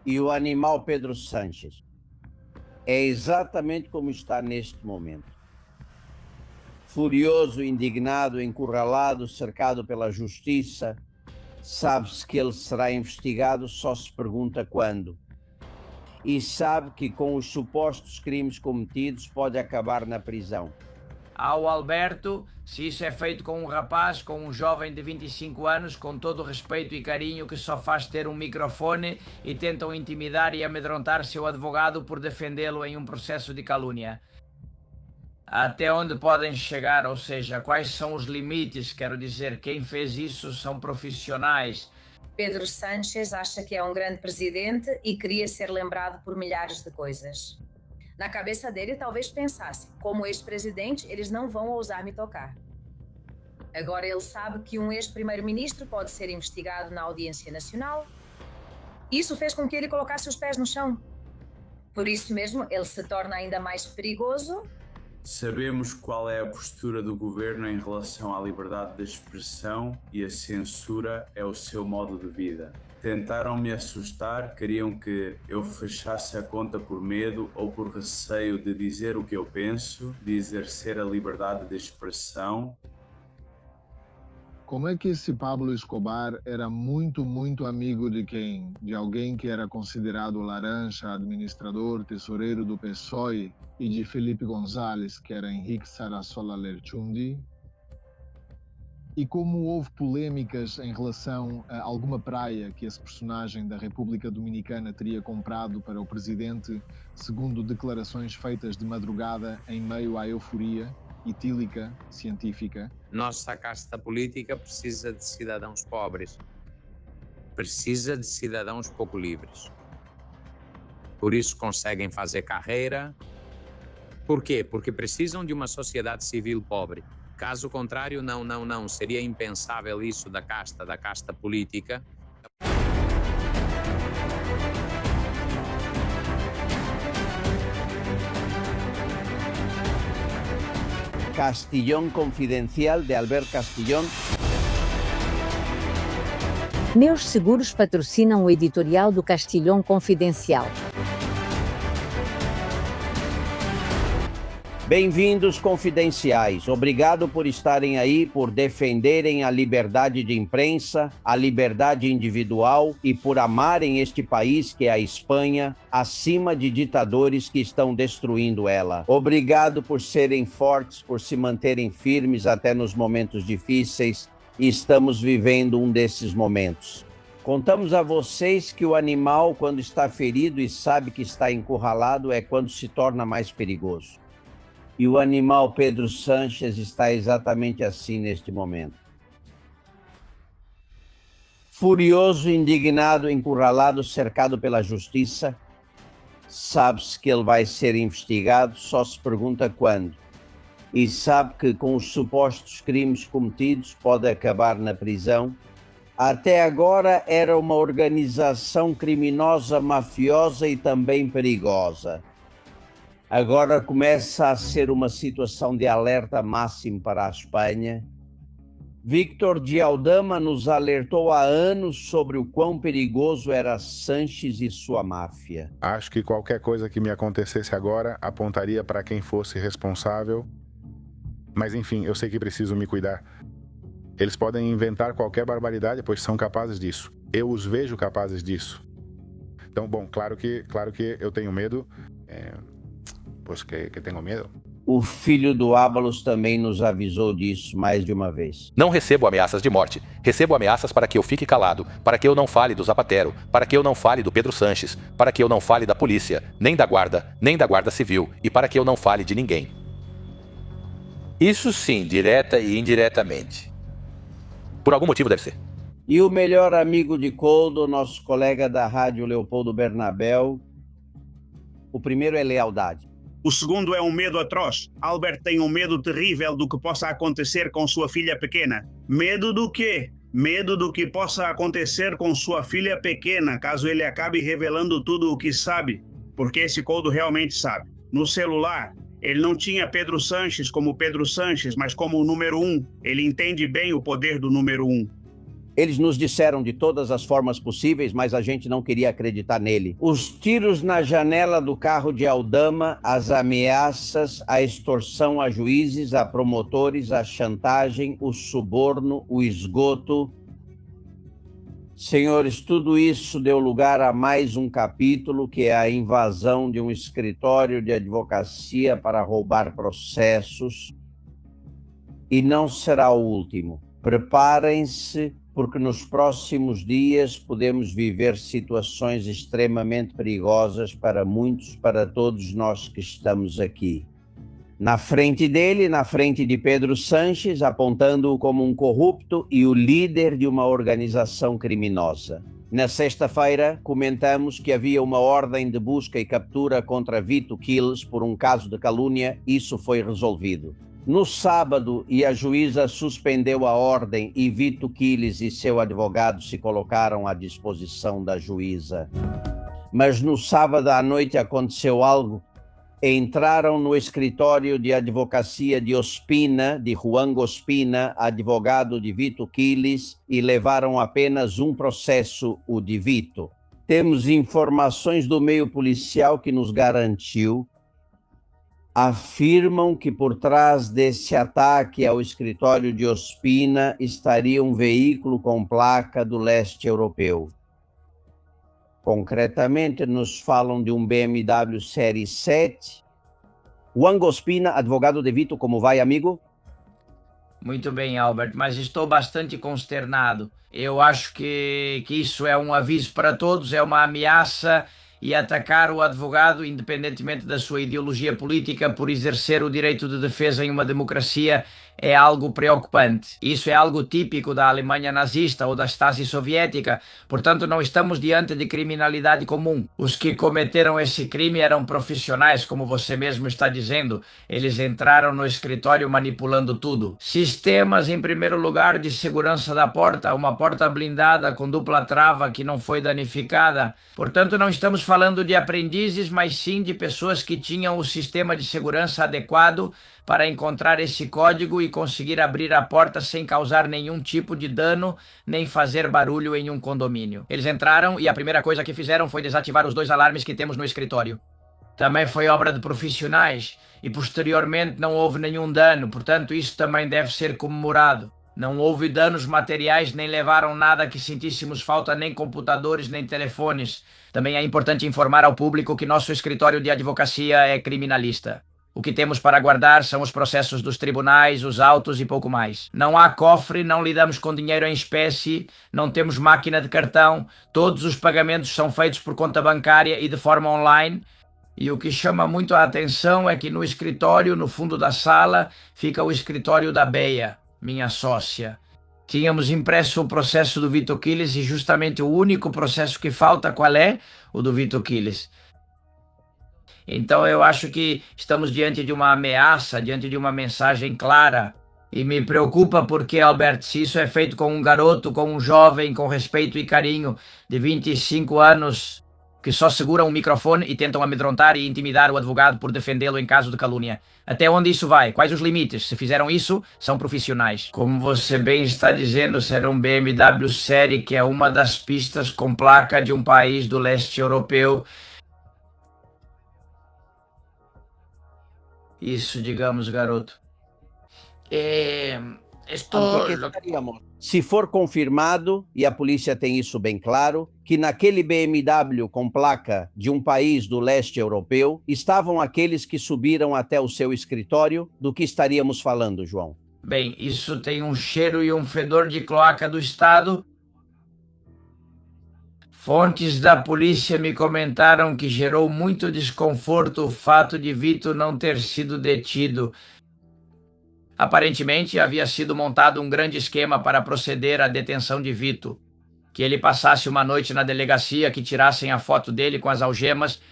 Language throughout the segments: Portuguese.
E o animal Pedro Sánchez é exatamente como está neste momento. Furioso, indignado, encurralado, cercado pela justiça, sabe-se que ele será investigado, só se pergunta quando. E sabe que com os supostos crimes cometidos pode acabar na prisão. Ao Alberto, se isso é feito com um rapaz, com um jovem de 25 anos, com todo o respeito e carinho que só faz ter um microfone e tentam intimidar e amedrontar seu advogado por defendê-lo em um processo de calúnia. Até onde podem chegar, ou seja, quais são os limites, quero dizer, quem fez isso são profissionais. Pedro Sánchez acha que é um grande presidente e queria ser lembrado por milhares de coisas. Na cabeça dele, talvez pensasse, como ex-presidente, eles não vão ousar me tocar. Agora ele sabe que um ex-primeiro-ministro pode ser investigado na Audiência Nacional. Isso fez com que ele colocasse os pés no chão. Por isso mesmo, ele se torna ainda mais perigoso. Sabemos qual é a postura do governo em relação à liberdade de expressão e a censura é o seu modo de vida. Tentaram me assustar, queriam que eu fechasse a conta por medo ou por receio de dizer o que eu penso, de exercer a liberdade de expressão. Como é que esse Pablo Escobar era muito amigo de quem? De alguém que era considerado laranja, administrador, tesoureiro do PSOE, e de Felipe González, que era Henrique Sarasola Lerchundi? E como houve polêmicas em relação a alguma praia que esse personagem da República Dominicana teria comprado para o presidente, segundo declarações feitas de madrugada em meio à euforia etílica, científica? Nossa casta política precisa de cidadãos pobres. Precisa de cidadãos pouco livres. Por isso conseguem fazer carreira. Por quê? Porque precisam de uma sociedade civil pobre. Caso contrário, não. Seria impensável isso da casta política. Castillón Confidencial, de Albert Castillón. Meus seguros patrocinam o editorial do Castillón Confidencial. Bem-vindos, confidenciais. Obrigado por estarem aí, por defenderem a liberdade de imprensa, a liberdade individual e por amarem este país que é a Espanha, acima de ditadores que estão destruindo ela. Obrigado por serem fortes, por se manterem firmes até nos momentos difíceis, e estamos vivendo um desses momentos. Contamos a vocês que o animal, quando está ferido e sabe que está encurralado, é quando se torna mais perigoso. E o animal Pedro Sánchez está exatamente assim neste momento. Furioso, indignado, encurralado, cercado pela justiça, sabe-se que ele vai ser investigado, só se pergunta quando. E sabe que com os supostos crimes cometidos pode acabar na prisão. Até agora era uma organização criminosa, mafiosa e também perigosa. Agora começa a ser uma situação de alerta máximo para a Espanha. Víctor de Aldama nos alertou há anos sobre o quão perigoso era Sánchez e sua máfia. Acho que qualquer coisa que me acontecesse agora apontaria para quem fosse responsável. Mas enfim, eu sei que preciso me cuidar. Eles podem inventar qualquer barbaridade, pois são capazes disso. Eu os vejo capazes disso. Então, bom, claro que eu tenho medo. Pois que tenho medo. O filho do Ábalos também nos avisou disso mais de uma vez. Não recebo ameaças de morte. Recebo ameaças para que eu fique calado, para que eu não fale do Zapatero, para que eu não fale do Pedro Sánchez, para que eu não fale da polícia, nem da Guarda Civil, e para que eu não fale de ninguém. Isso sim, direta e indiretamente. Por algum motivo deve ser. E o melhor amigo de Coldo, nosso colega da rádio Leopoldo Bernabel, o primeiro é lealdade. O segundo é um medo atroz. Albert tem um medo terrível do que possa acontecer com sua filha pequena. Medo do quê? Medo do que possa acontecer com sua filha pequena, caso ele acabe revelando tudo o que sabe. Porque esse Coldo realmente sabe. No celular, ele não tinha Pedro Sánchez como Pedro Sánchez, mas como o número 1. Ele entende bem o poder do número 1. Eles nos disseram de todas as formas possíveis, mas a gente não queria acreditar nele. Os tiros na janela do carro de Aldama, as ameaças, a extorsão a juízes, a promotores, a chantagem, o suborno, o esgoto. Senhores, tudo isso deu lugar a mais um capítulo, que é a invasão de um escritório de advocacia para roubar processos. E não será o último. Preparem-se, porque nos próximos dias podemos viver situações extremamente perigosas para muitos, para todos nós que estamos aqui. Na frente dele, na frente de Pedro Sanches, apontando-o como um corrupto e o líder de uma organização criminosa. Na sexta-feira, comentamos que havia uma ordem de busca e captura contra Vito Quiles por um caso de calúnia. Isso foi resolvido. No sábado, a juíza suspendeu a ordem e Vito Quiles e seu advogado se colocaram à disposição da juíza. Mas no sábado à noite aconteceu algo. Entraram no escritório de advocacia de Ospina, de Juan Ospina, advogado de Vito Quiles, e levaram apenas um processo, o de Vito. Temos informações do meio policial que nos garantiu. Afirmam que por trás desse ataque ao escritório de Ospina estaria um veículo com placa do leste europeu. Concretamente, nos falam de um BMW Série 7. Juan Ospina, advogado de Vito, como vai, amigo? Muito bem, Albert, mas estou bastante consternado. Eu acho que isso é um aviso para todos, é uma ameaça, e atacar o advogado, independentemente da sua ideologia política, por exercer o direito de defesa em uma democracia, é algo preocupante. Isso é algo típico da Alemanha nazista ou da Stasi soviética. Portanto, não estamos diante de criminalidade comum. Os que cometeram esse crime eram profissionais, como você mesmo está dizendo. Eles entraram no escritório manipulando tudo. Sistemas, em primeiro lugar, de segurança da porta, uma porta blindada com dupla trava que não foi danificada. Portanto, não estamos falando de aprendizes, mas sim de pessoas que tinham o sistema de segurança adequado para encontrar esse código e conseguir abrir a porta sem causar nenhum tipo de dano, nem fazer barulho em um condomínio. Eles entraram e a primeira coisa que fizeram foi desativar os 2 alarmes que temos no escritório. Também foi obra de profissionais e posteriormente não houve nenhum dano, portanto isso também deve ser comemorado. Não houve danos materiais, nem levaram nada que sentíssemos falta, nem computadores, nem telefones. Também é importante informar ao público que nosso escritório de advocacia é criminalista. O que temos para guardar são os processos dos tribunais, os autos e pouco mais. Não há cofre, não lidamos com dinheiro em espécie, não temos máquina de cartão, todos os pagamentos são feitos por conta bancária e de forma online. E o que chama muito a atenção é que no escritório, no fundo da sala, fica o escritório da Bea, minha sócia. Tínhamos impresso o processo do Vito Quiles e justamente o único processo que falta, qual é? O do Vito Quiles. Então eu acho que estamos diante de uma ameaça, diante de uma mensagem clara. E me preocupa porque, Albert, se isso é feito com um garoto, com um jovem, com respeito e carinho, de 25 anos, que só seguram um microfone e tentam amedrontar e intimidar o advogado por defendê-lo em caso de calúnia. Até onde isso vai? Quais os limites? Se fizeram isso, são profissionais. Como você bem está dizendo, será um BMW Série, que é uma das pistas com placa de um país do leste europeu. Isso, digamos, garoto. Se for confirmado, e a polícia tem isso bem claro, que naquele BMW com placa de um país do leste europeu estavam aqueles que subiram até o seu escritório, do que estaríamos falando, João? Bem, isso tem um cheiro e um fedor de cloaca do Estado. Fontes da polícia me comentaram que gerou muito desconforto o fato de Vito não ter sido detido. Aparentemente, havia sido montado um grande esquema para proceder à detenção de Vito. Que ele passasse uma noite na delegacia, que tirassem a foto dele com as algemas,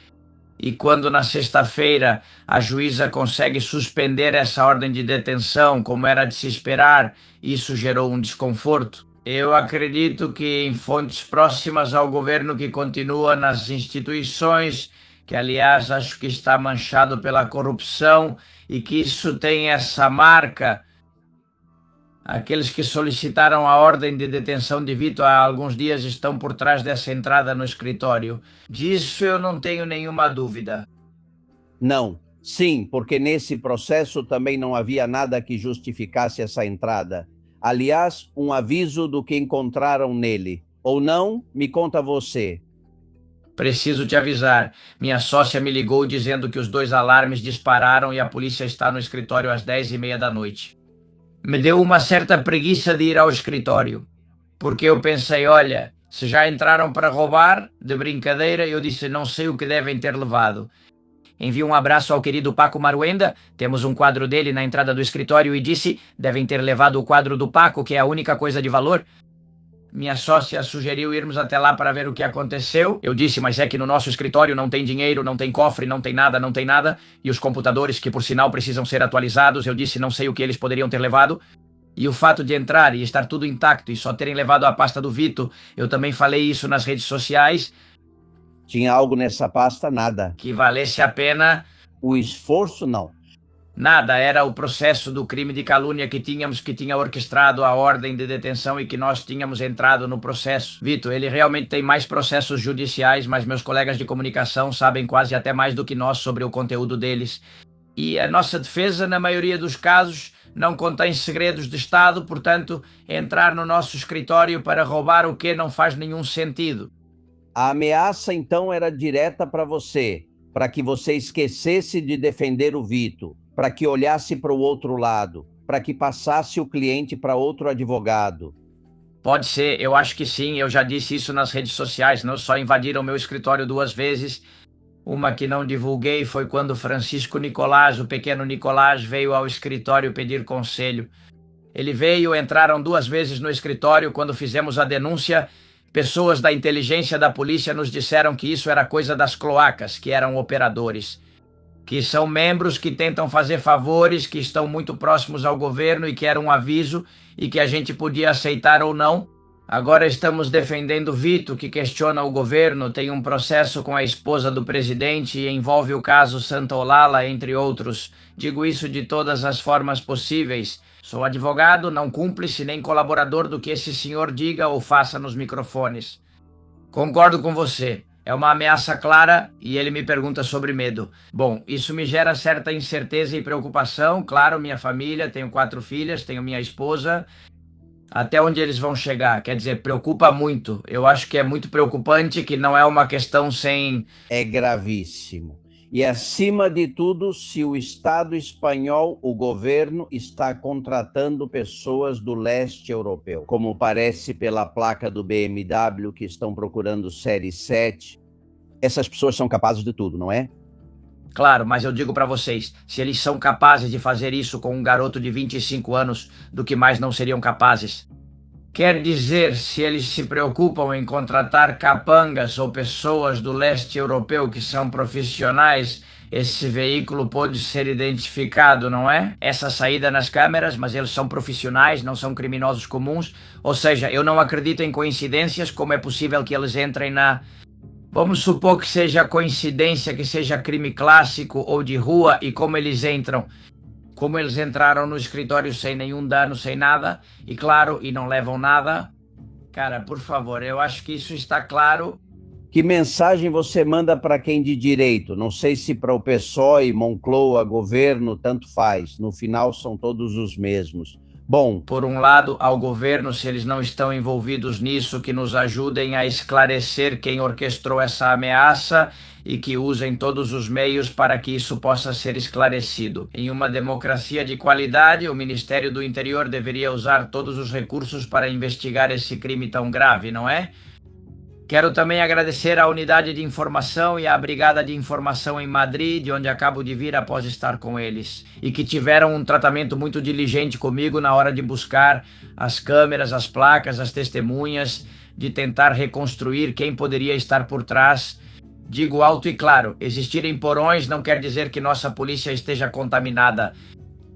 e quando na sexta-feira a juíza consegue suspender essa ordem de detenção, como era de se esperar, isso gerou um desconforto. Eu acredito que em fontes próximas ao governo, que continua nas instituições, que aliás acho que está manchado pela corrupção, e que isso tem essa marca Aqueles que solicitaram a ordem de detenção de Vito há alguns dias estão por trás dessa entrada no escritório. Disso eu não tenho nenhuma dúvida. Não. Sim, porque nesse processo também não havia nada que justificasse essa entrada. Aliás, um aviso do que encontraram nele. Ou não, me conta você. Preciso te avisar. Minha sócia me ligou dizendo que os 2 alarmes dispararam e a polícia está no escritório às 10h30 da noite. Me deu uma certa preguiça de ir ao escritório, porque eu pensei, olha, se já entraram para roubar, de brincadeira, eu disse, não sei o que devem ter levado. Envio um abraço ao querido Paco Maruenda, temos um quadro dele na entrada do escritório e disse, devem ter levado o quadro do Paco, que é a única coisa de valor. Minha sócia sugeriu irmos até lá para ver o que aconteceu. Eu disse, mas é que no nosso escritório não tem dinheiro, não tem cofre, não tem nada, não tem nada. E os computadores, que por sinal precisam ser atualizados, eu disse, não sei o que eles poderiam ter levado. E o fato de entrar e estar tudo intacto e só terem levado a pasta do Vito, eu também falei isso nas redes sociais. Tinha algo nessa pasta? Nada. Que valesse a pena. O esforço, não. Nada, era o processo do crime de calúnia que tinha orquestrado a ordem de detenção e que nós tínhamos entrado no processo. Vito, ele realmente tem mais processos judiciais, mas meus colegas de comunicação sabem quase até mais do que nós sobre o conteúdo deles. E a nossa defesa, na maioria dos casos, não contém segredos de Estado, portanto, entrar no nosso escritório para roubar o que não faz nenhum sentido. A ameaça, então, era direta para você, para que você esquecesse de defender o Vito, para que olhasse para o outro lado, para que passasse o cliente para outro advogado. Pode ser, eu acho que sim, eu já disse isso nas redes sociais, não só invadiram meu escritório 2 vezes. Uma que não divulguei foi quando Francisco Nicolás, o pequeno Nicolás, veio ao escritório pedir conselho. Ele veio, entraram 2 vezes no escritório, quando fizemos a denúncia, pessoas da inteligência da polícia nos disseram que isso era coisa das cloacas, que eram operadores, que são membros que tentam fazer favores, que estão muito próximos ao governo e que era um aviso e que a gente podia aceitar ou não. Agora estamos defendendo Vito, que questiona o governo, tem um processo com a esposa do presidente e envolve o caso Santa Olalla, entre outros. Digo isso de todas as formas possíveis. Sou advogado, não cúmplice nem colaborador do que esse senhor diga ou faça nos microfones. Concordo com você. É uma ameaça clara e ele me pergunta sobre medo. Bom, isso me gera certa incerteza e preocupação. Claro, minha família, tenho 4 filhas, tenho minha esposa. Até onde eles vão chegar? Quer dizer, preocupa muito. Eu acho que é muito preocupante, que não é uma questão sem... É gravíssimo. E, acima de tudo, se o Estado espanhol, o governo, está contratando pessoas do leste europeu, como parece pela placa do BMW, que estão procurando série 7. Essas pessoas são capazes de tudo, não é? Claro, mas eu digo para vocês, se eles são capazes de fazer isso com um garoto de 25 anos, do que mais não seriam capazes? Quer dizer, se eles se preocupam em contratar capangas ou pessoas do leste europeu que são profissionais, esse veículo pode ser identificado, não é? Essa saída nas câmeras, mas eles são profissionais, não são criminosos comuns. Ou seja, eu não acredito em coincidências, como é possível que eles entrem na... Vamos supor que seja coincidência, que seja crime clássico ou de rua, e como eles entram... Como eles entraram no escritório sem nenhum dano, sem nada, e claro, e não levam nada. Cara, por favor, eu acho que isso está claro. Que mensagem você manda para quem de direito? Não sei se para o PSOE, Moncloa, governo, tanto faz. No final são todos os mesmos. Bom, por um lado, ao governo, se eles não estão envolvidos nisso, que nos ajudem a esclarecer quem orquestrou essa ameaça e que usem todos os meios para que isso possa ser esclarecido. Em uma democracia de qualidade, o Ministério do Interior deveria usar todos os recursos para investigar esse crime tão grave, não é? Quero também agradecer à Unidade de Informação e à Brigada de Informação em Madrid, de onde acabo de vir após estar com eles, e que tiveram um tratamento muito diligente comigo na hora de buscar as câmeras, as placas, as testemunhas, de tentar reconstruir quem poderia estar por trás. Digo alto e claro, existirem porões não quer dizer que nossa polícia esteja contaminada.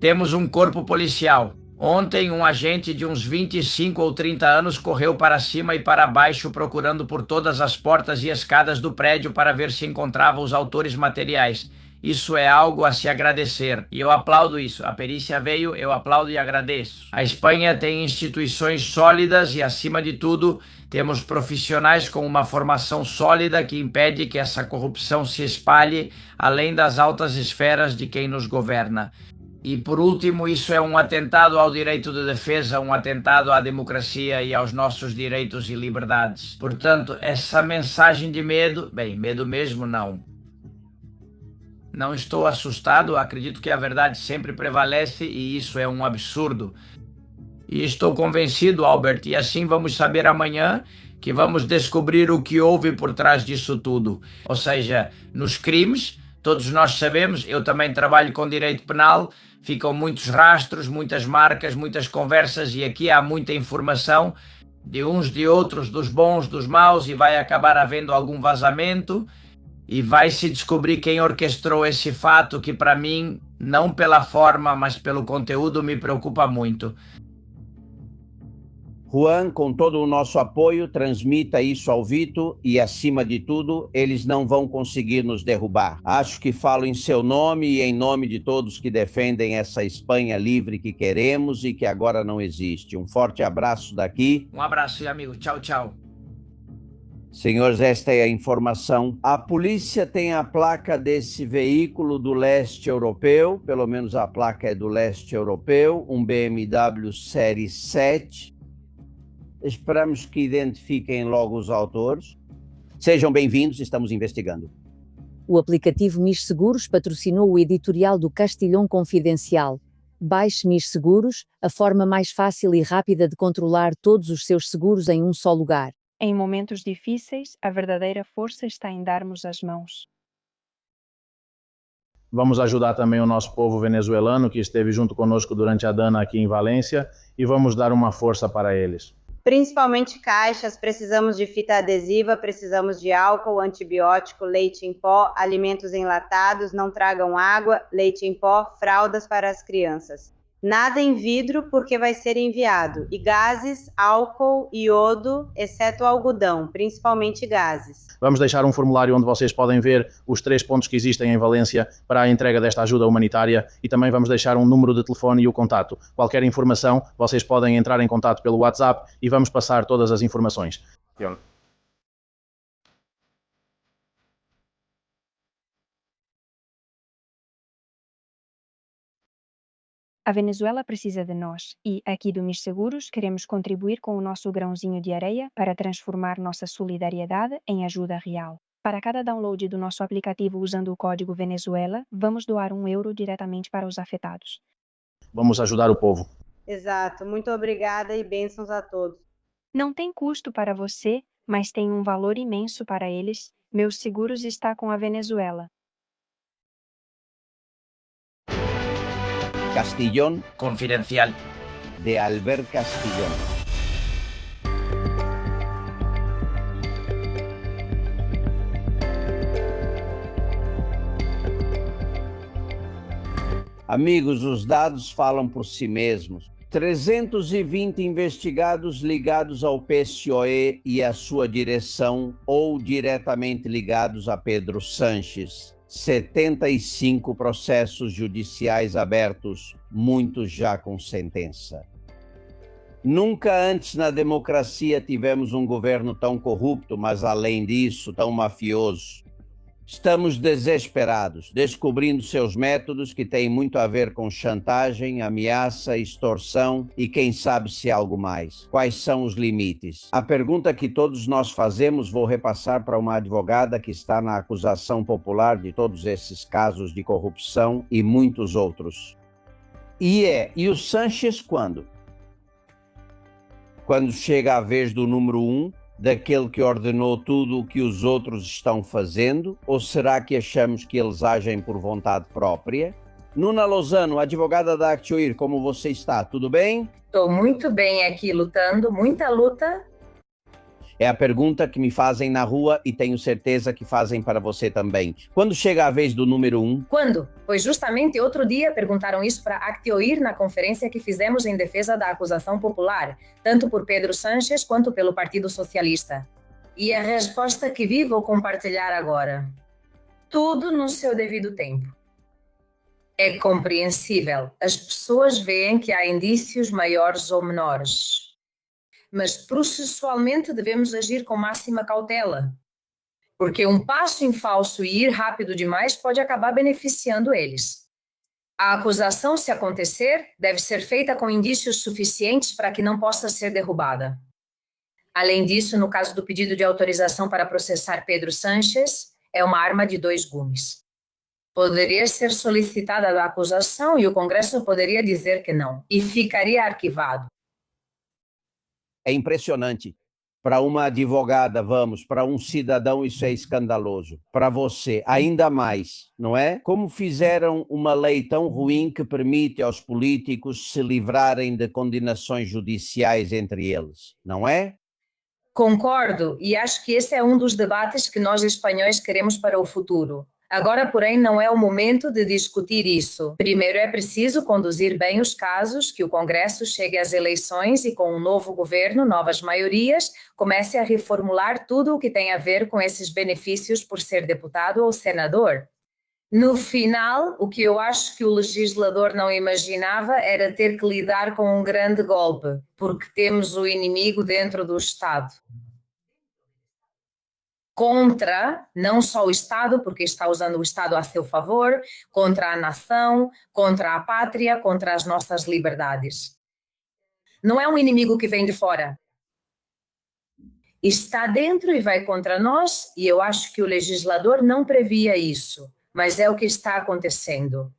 Temos um corpo policial. Ontem, um agente de uns 25 ou 30 anos correu para cima e para baixo procurando por todas as portas e escadas do prédio para ver se encontrava os autores materiais. isso é algo a se agradecer. E eu aplaudo isso. A perícia veio, eu aplaudo e agradeço. A Espanha tem instituições sólidas e, acima de tudo, temos profissionais com uma formação sólida que impede que essa corrupção se espalhe além das altas esferas de quem nos governa. E, por último, isso é um atentado ao direito de defesa, um atentado à democracia e aos nossos direitos e liberdades. Portanto, essa mensagem de medo, bem, medo mesmo não. Não estou assustado, acredito que a verdade sempre prevalece e isso é um absurdo. E estou convencido, Albert, e assim vamos saber amanhã que vamos descobrir o que houve por trás disso tudo. Ou seja, nos crimes, todos nós sabemos, eu também trabalho com direito penal, ficam muitos rastros, muitas marcas, muitas conversas e aqui há muita informação de uns, de outros, dos bons, dos maus e vai acabar havendo algum vazamento e vai se descobrir quem orquestrou esse fato que para mim, não pela forma, mas pelo conteúdo me preocupa muito. Juan, com todo o nosso apoio, transmita isso ao Vito e, acima de tudo, eles não vão conseguir nos derrubar. Acho que falo em seu nome e em nome de todos que defendem essa Espanha livre que queremos e que agora não existe. Um forte abraço daqui. Um abraço, amigo. Tchau, tchau. Senhores, esta é a informação. A polícia tem a placa desse veículo do leste europeu, pelo menos a placa é do leste europeu, um BMW Série 7. Esperamos que identifiquem logo os autores. Sejam bem-vindos, estamos investigando. O aplicativo MIS Seguros patrocinou o editorial do Castilhão Confidencial. Baixe MIS Seguros, a forma mais fácil e rápida de controlar todos os seus seguros em um só lugar. Em momentos difíceis, a verdadeira força está em darmos as mãos. Vamos ajudar também o nosso povo venezuelano que esteve junto conosco durante a Dana aqui em Valência e vamos dar uma força para eles. Principalmente caixas, precisamos de fita adesiva, precisamos de álcool, antibiótico, leite em pó, alimentos enlatados, não tragam água, leite em pó, fraldas para as crianças. Nada em vidro porque vai ser enviado, e gases, álcool, iodo, exceto algodão, principalmente gases. Vamos deixar um formulário onde vocês podem ver os 3 pontos que existem em Valência para a entrega desta ajuda humanitária e também vamos deixar um número de telefone e o contato. Qualquer informação, vocês podem entrar em contato pelo WhatsApp e vamos passar todas as informações. A Venezuela precisa de nós e, aqui do MIS Seguros, queremos contribuir com o nosso grãozinho de areia para transformar nossa solidariedade em ajuda real. Para cada download do nosso aplicativo usando o código Venezuela, vamos doar €1 diretamente para os afetados. Vamos ajudar o povo. Exato, muito obrigada e bênçãos a todos. Não tem custo para você, mas tem um valor imenso para eles. Meus seguros está com a Venezuela. Castillón Confidencial. de Albert Castillón. Amigos, os dados falam por si mesmos. 320 investigados ligados ao PSOE e à sua direção ou diretamente ligados a Pedro Sánchez. 75 processos judiciais abertos, muitos já com sentença. Nunca antes na democracia tivemos um governo tão corrupto, mas além disso, tão mafioso. Estamos desesperados, descobrindo seus métodos que têm muito a ver com chantagem, ameaça, extorsão e quem sabe se algo mais. Quais são os limites? A pergunta que todos nós fazemos vou repassar para uma advogada que está na acusação popular de todos esses casos de corrupção e muitos outros. E o Sánchez quando? Quando chega a vez do número 1, daquele que ordenou tudo o que os outros estão fazendo? Ou será que achamos que eles agem por vontade própria? Nuna Lozano, advogada da Actioir, como você está? Tudo bem? Estou muito bem aqui lutando, muita luta. É a pergunta que me fazem na rua e tenho certeza que fazem para você também. Quando chega a vez do número 1? Quando? Pois justamente outro dia perguntaram isso para Actioir na conferência que fizemos em defesa da acusação popular, tanto por Pedro Sánchez quanto pelo Partido Socialista. E a resposta que vi vou compartilhar agora. Tudo no seu devido tempo. É compreensível. As pessoas veem que há indícios maiores ou menores. Mas processualmente devemos agir com máxima cautela. Porque um passo em falso e ir rápido demais pode acabar beneficiando eles. A acusação, se acontecer, deve ser feita com indícios suficientes para que não possa ser derrubada. Além disso, no caso do pedido de autorização para processar Pedro Sánchez, é uma arma de 2 gumes. Poderia ser solicitada a acusação e o Congresso poderia dizer que não, e ficaria arquivado. É impressionante. Para uma advogada, para um cidadão, isso é escandaloso. Para você, ainda mais, não é? Como fizeram uma lei tão ruim que permite aos políticos se livrarem de condenações judiciais entre eles, não é? Concordo, e acho que esse é um dos debates que nós espanhóis queremos para o futuro. Agora, porém, não é o momento de discutir isso. Primeiro é preciso conduzir bem os casos, que o Congresso chegue às eleições e com um novo governo, novas maiorias, comece a reformular tudo o que tem a ver com esses benefícios por ser deputado ou senador. No final, o que eu acho que o legislador não imaginava era ter que lidar com um grande golpe, porque temos o inimigo dentro do Estado. Contra, não só o Estado, porque está usando o Estado a seu favor, contra a nação, contra a pátria, contra as nossas liberdades. Não é um inimigo que vem de fora. Está dentro e vai contra nós, e eu acho que o legislador não previa isso, mas é o que está acontecendo.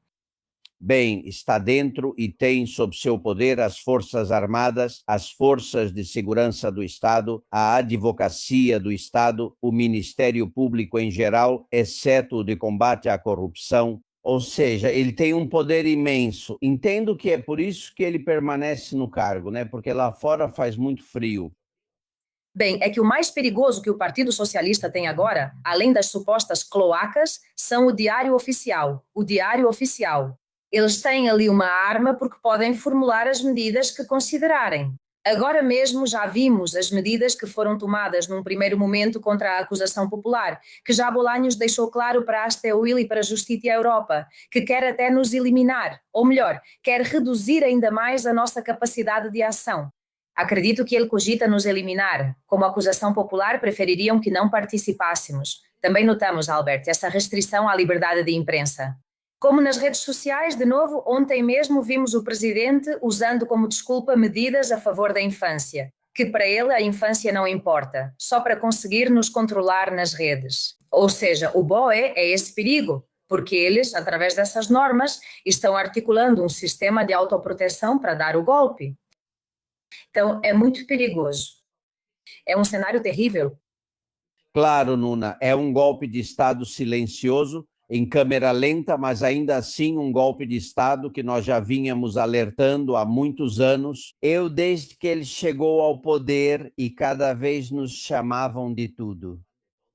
Bem, está dentro e tem sob seu poder as Forças Armadas, as Forças de Segurança do Estado, a Advocacia do Estado, o Ministério Público em geral, exceto o de combate à corrupção. Ou seja, ele tem um poder imenso. Entendo que é por isso que ele permanece no cargo, né? Porque lá fora faz muito frio. Bem, é que o mais perigoso que o Partido Socialista tem agora, além das supostas cloacas, são o Diário Oficial. O Diário Oficial. Eles têm ali uma arma porque podem formular as medidas que considerarem. Agora mesmo já vimos as medidas que foram tomadas num primeiro momento contra a acusação popular, que já Bolanhos deixou claro para a STUIL e para a Justiça e a Europa, que quer até nos eliminar, ou melhor, quer reduzir ainda mais a nossa capacidade de ação. Acredito que ele cogita nos eliminar. Como acusação popular, prefeririam que não participássemos. Também notamos, Albert, essa restrição à liberdade de imprensa. Como nas redes sociais, de novo, ontem mesmo vimos o presidente usando como desculpa medidas a favor da infância, que para ele a infância não importa, só para conseguir nos controlar nas redes. Ou seja, o BOE é esse perigo, porque eles, através dessas normas, estão articulando um sistema de autoproteção para dar o golpe. Então, é muito perigoso. É um cenário terrível. Claro, Nuna, é um golpe de Estado silencioso, em câmera lenta, mas ainda assim um golpe de Estado que nós já vínhamos alertando há muitos anos. Eu, desde que ele chegou ao poder, e cada vez nos chamavam de tudo.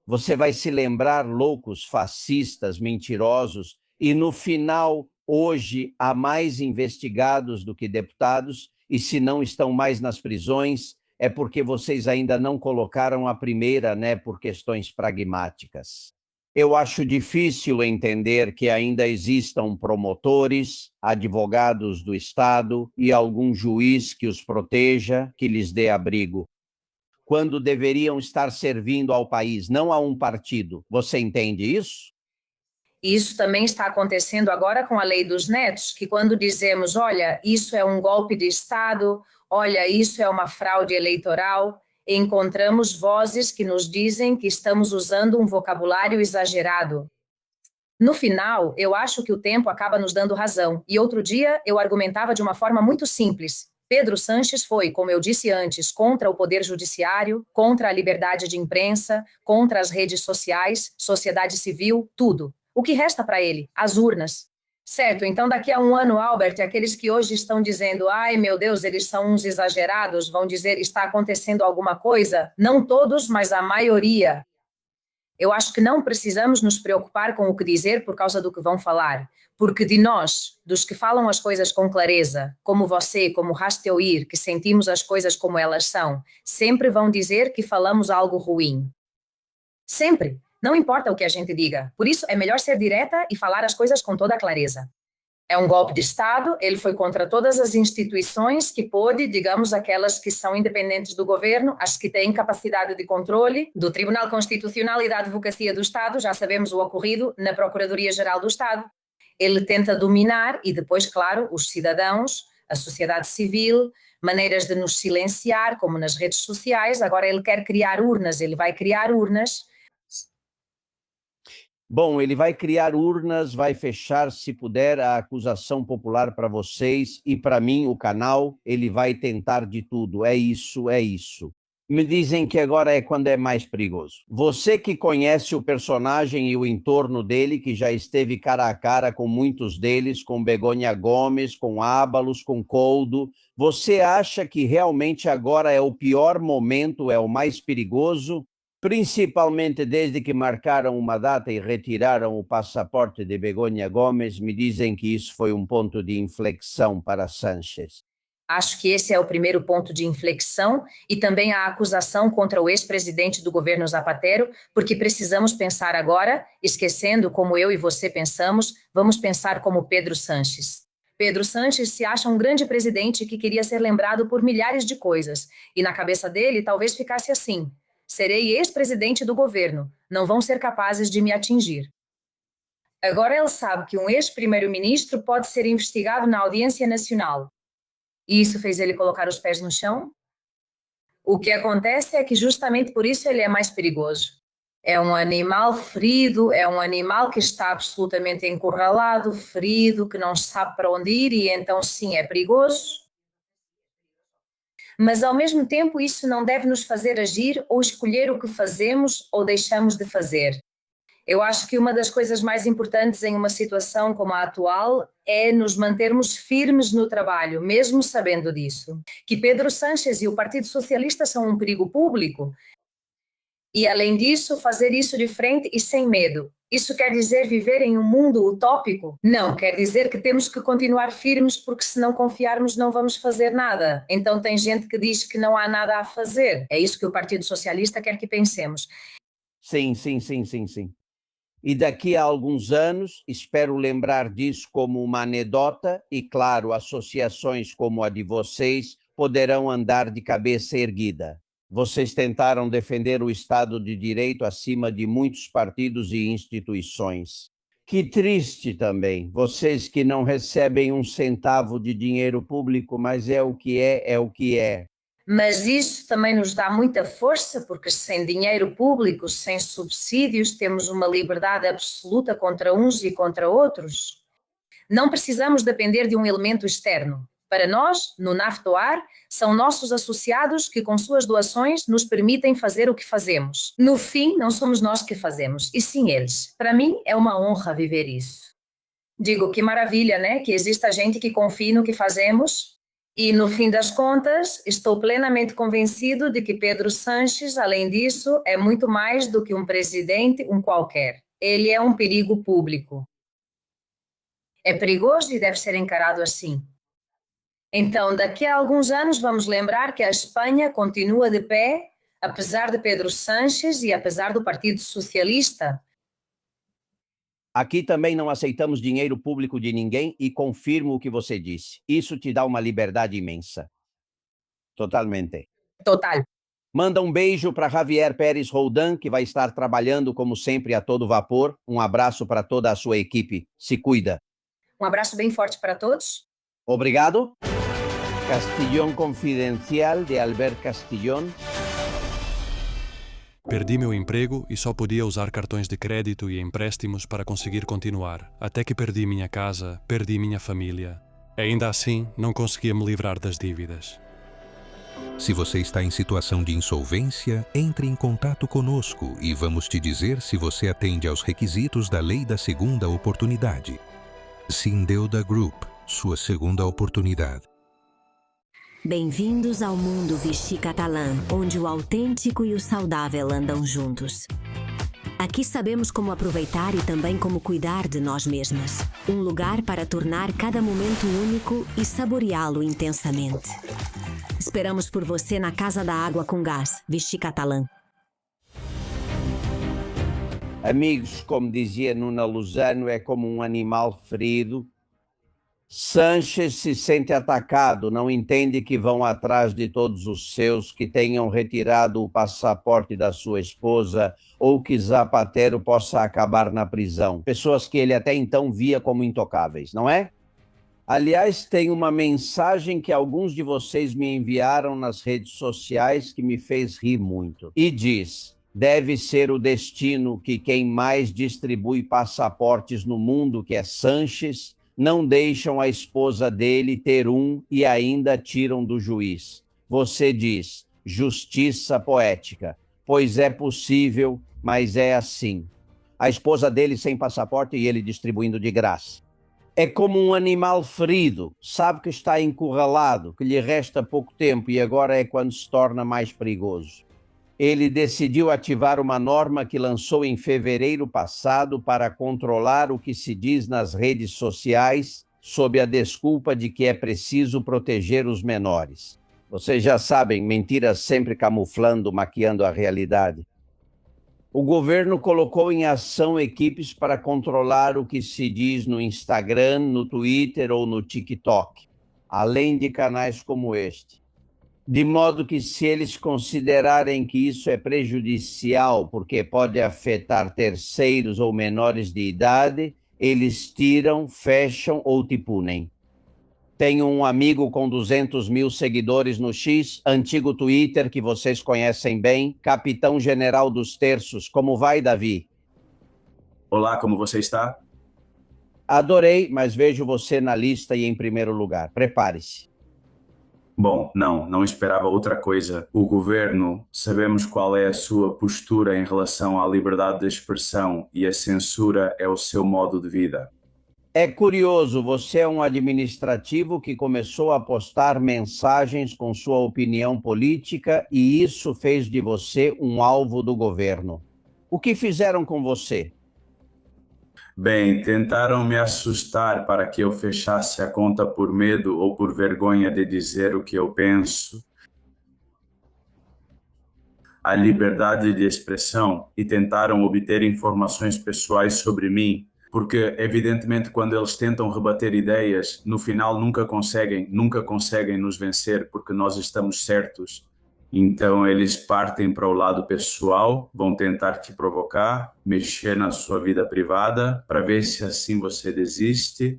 Você vai se lembrar, loucos, fascistas, mentirosos, e no final, hoje, há mais investigados do que deputados, e se não estão mais nas prisões, é porque vocês ainda não colocaram a primeira, né, por questões pragmáticas. Eu acho difícil entender que ainda existam promotores, advogados do Estado e algum juiz que os proteja, que lhes dê abrigo, quando deveriam estar servindo ao país, não a um partido. Você entende isso? Isso também está acontecendo agora com a lei dos netos, que quando dizemos, olha, isso é um golpe de Estado, olha, isso é uma fraude eleitoral, encontramos vozes que nos dizem que estamos usando um vocabulário exagerado. No final, eu acho que o tempo acaba nos dando razão. E outro dia eu argumentava de uma forma muito simples. Pedro Sánchez foi, como eu disse antes, contra o poder judiciário, contra a liberdade de imprensa, contra as redes sociais, sociedade civil, tudo. O que resta para ele? As urnas. Certo, então daqui a um ano, Albert, aqueles que hoje estão dizendo, ai meu Deus, eles são uns exagerados, vão dizer, está acontecendo alguma coisa? Não todos, mas a maioria. Eu acho que não precisamos nos preocupar com o que dizer por causa do que vão falar, porque de nós, dos que falam as coisas com clareza, como você, como Rasteuir, que sentimos as coisas como elas são, sempre vão dizer que falamos algo ruim. Sempre. Não importa o que a gente diga. Por isso, é melhor ser direta e falar as coisas com toda a clareza. É um golpe de Estado, ele foi contra todas as instituições que pôde, digamos, aquelas que são independentes do governo, as que têm capacidade de controle, do Tribunal Constitucional e da Advocacia do Estado, já sabemos o ocorrido na Procuradoria-Geral do Estado. Ele tenta dominar e depois, claro, os cidadãos, a sociedade civil, maneiras de nos silenciar, como nas redes sociais. Agora ele quer criar urnas, ele vai criar urnas. Bom, ele vai criar urnas, vai fechar, se puder, a acusação popular para vocês e para mim, o canal, ele vai tentar de tudo. É isso, é isso. Me dizem que agora é quando é mais perigoso. Você que conhece o personagem e o entorno dele, que já esteve cara a cara com muitos deles, com Begônia Gomes, com Ábalos, com Coldo, você acha que realmente agora é o pior momento, é o mais perigoso? Principalmente desde que marcaram uma data e retiraram o passaporte de Begônia Gomes, me dizem que isso foi um ponto de inflexão para Sánchez. Acho que esse é o primeiro ponto de inflexão e também a acusação contra o ex-presidente do governo Zapatero, porque precisamos pensar agora, esquecendo como eu e você pensamos, vamos pensar como Pedro Sánchez. Pedro Sánchez se acha um grande presidente que queria ser lembrado por milhares de coisas, e na cabeça dele talvez ficasse assim: serei ex-presidente do governo, não vão ser capazes de me atingir. Agora ele sabe que um ex-primeiro-ministro pode ser investigado na Audiência Nacional. E isso fez ele colocar os pés no chão? O que acontece é que justamente por isso ele é mais perigoso. É um animal ferido, é um animal que está absolutamente encurralado, ferido, que não sabe para onde ir e então sim é perigoso. Mas ao mesmo tempo isso não deve nos fazer agir ou escolher o que fazemos ou deixamos de fazer. Eu acho que uma das coisas mais importantes em uma situação como a atual é nos mantermos firmes no trabalho, mesmo sabendo disso. Que Pedro Sánchez e o Partido Socialista são um perigo público. E, além disso, fazer isso de frente e sem medo. Isso quer dizer viver em um mundo utópico? Não, quer dizer que temos que continuar firmes porque se não confiarmos não vamos fazer nada. Então tem gente que diz que não há nada a fazer. É isso que o Partido Socialista quer que pensemos. Sim. E daqui a alguns anos, espero lembrar disso como uma anedota e, claro, associações como a de vocês poderão andar de cabeça erguida. Vocês tentaram defender o Estado de Direito acima de muitos partidos e instituições. Que triste também, vocês que não recebem um centavo de dinheiro público, mas é o que é o que é. Mas isso também nos dá muita força, porque sem dinheiro público, sem subsídios, temos uma liberdade absoluta contra uns e contra outros. Não precisamos depender de um elemento externo. Para nós, no NAFTOAR, são nossos associados que com suas doações nos permitem fazer o que fazemos. No fim, não somos nós que fazemos, e sim eles. Para mim, é uma honra viver isso. Digo, que maravilha, né? Que exista gente que confie no que fazemos. E, no fim das contas, estou plenamente convencido de que Pedro Sánchez, além disso, é muito mais do que um presidente, um qualquer. Ele é um perigo público. É perigoso e deve ser encarado assim. Então, daqui a alguns anos, vamos lembrar que a Espanha continua de pé, apesar de Pedro Sánchez e apesar do Partido Socialista. Aqui também não aceitamos dinheiro público de ninguém e confirmo o que você disse. Isso te dá uma liberdade imensa. Totalmente. Total. Manda um beijo para Javier Pérez Roldan, que vai estar trabalhando, como sempre, a todo vapor. Um abraço para toda a sua equipe. Se cuida. Um abraço bem forte para todos. Obrigado. Castillón Confidencial, de Albert Castillón. Perdi meu emprego e só podia usar cartões de crédito e empréstimos para conseguir continuar. Até que perdi minha casa, perdi minha família. Ainda assim, não conseguia me livrar das dívidas. Se você está em situação de insolvência, entre em contato conosco e vamos te dizer se você atende aos requisitos da Lei da Segunda Oportunidade. Sindeuda Group, sua segunda oportunidade. Bem-vindos ao mundo Vichy Catalan, onde o autêntico e o saudável andam juntos. Aqui sabemos como aproveitar e também como cuidar de nós mesmas. Um lugar para tornar cada momento único e saboreá-lo intensamente. Esperamos por você na Casa da Água com Gás, Vichy Catalan. Amigos, como dizia Nuna Luzano, é como um animal ferido. Sanches se sente atacado, não entende que vão atrás de todos os seus, que tenham retirado o passaporte da sua esposa ou que Zapatero possa acabar na prisão. Pessoas que ele até então via como intocáveis, não é? Aliás, tem uma mensagem que alguns de vocês me enviaram nas redes sociais que me fez rir muito. E diz: deve ser o destino que quem mais distribui passaportes no mundo, que é Sanches, não deixam a esposa dele ter um e ainda tiram do juiz. Você diz, justiça poética, pois é possível, mas é assim. A esposa dele sem passaporte e ele distribuindo de graça. É como um animal ferido, sabe que está encurralado, que lhe resta pouco tempo e agora é quando se torna mais perigoso. Ele decidiu ativar uma norma que lançou em fevereiro passado para controlar o que se diz nas redes sociais, sob a desculpa de que é preciso proteger os menores. Vocês já sabem, mentiras sempre camuflando, maquiando a realidade. O governo colocou em ação equipes para controlar o que se diz no Instagram, no Twitter ou no TikTok, além de canais como este. De modo que, se eles considerarem que isso é prejudicial porque pode afetar terceiros ou menores de idade, eles tiram, fecham ou te punem. Tenho um amigo com 200 mil seguidores no X, antigo Twitter que vocês conhecem bem, capitão general dos terços. Como vai, Davi? Olá, como você está? Adorei, mas vejo você na lista e em primeiro lugar. Prepare-se. Bom, não esperava outra coisa. O governo, sabemos qual é a sua postura em relação à liberdade de expressão e a censura é o seu modo de vida. É curioso, você é um administrativo que começou a postar mensagens com sua opinião política e isso fez de você um alvo do governo. O que fizeram com você? Bem, tentaram me assustar para que eu fechasse a conta por medo ou por vergonha de dizer o que eu penso. A liberdade de expressão e tentaram obter informações pessoais sobre mim, porque evidentemente quando eles tentam rebater ideias, no final nunca conseguem nos vencer porque nós estamos certos. Então eles partem para o lado pessoal, vão tentar te provocar, mexer na sua vida privada, para ver se assim você desiste.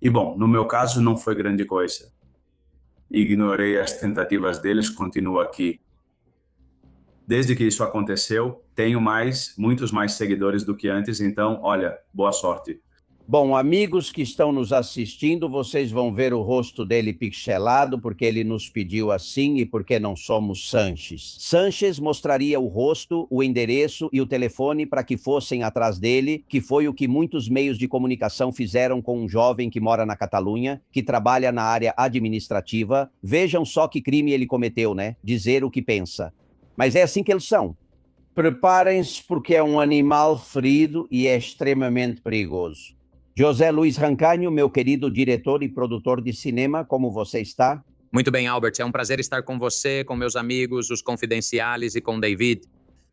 E bom, no meu caso não foi grande coisa. Ignorei as tentativas deles, continuo aqui. Desde que isso aconteceu, tenho muitos mais seguidores do que antes, então, olha, boa sorte. Bom, amigos que estão nos assistindo, vocês vão ver o rosto dele pixelado, porque ele nos pediu assim e porque não somos Sanches. Sanches mostraria o rosto, o endereço e o telefone para que fossem atrás dele, que foi o que muitos meios de comunicação fizeram com um jovem que mora na Catalunha, que trabalha na área administrativa. Vejam só que crime ele cometeu, né? Dizer o que pensa. Mas é assim que eles são. Preparem-se porque é um animal ferido e é extremamente perigoso. José Luiz Rancanho, meu querido diretor e produtor de cinema, como você está? Muito bem, Albert. É um prazer estar com você, com meus amigos, os confidenciais e com David.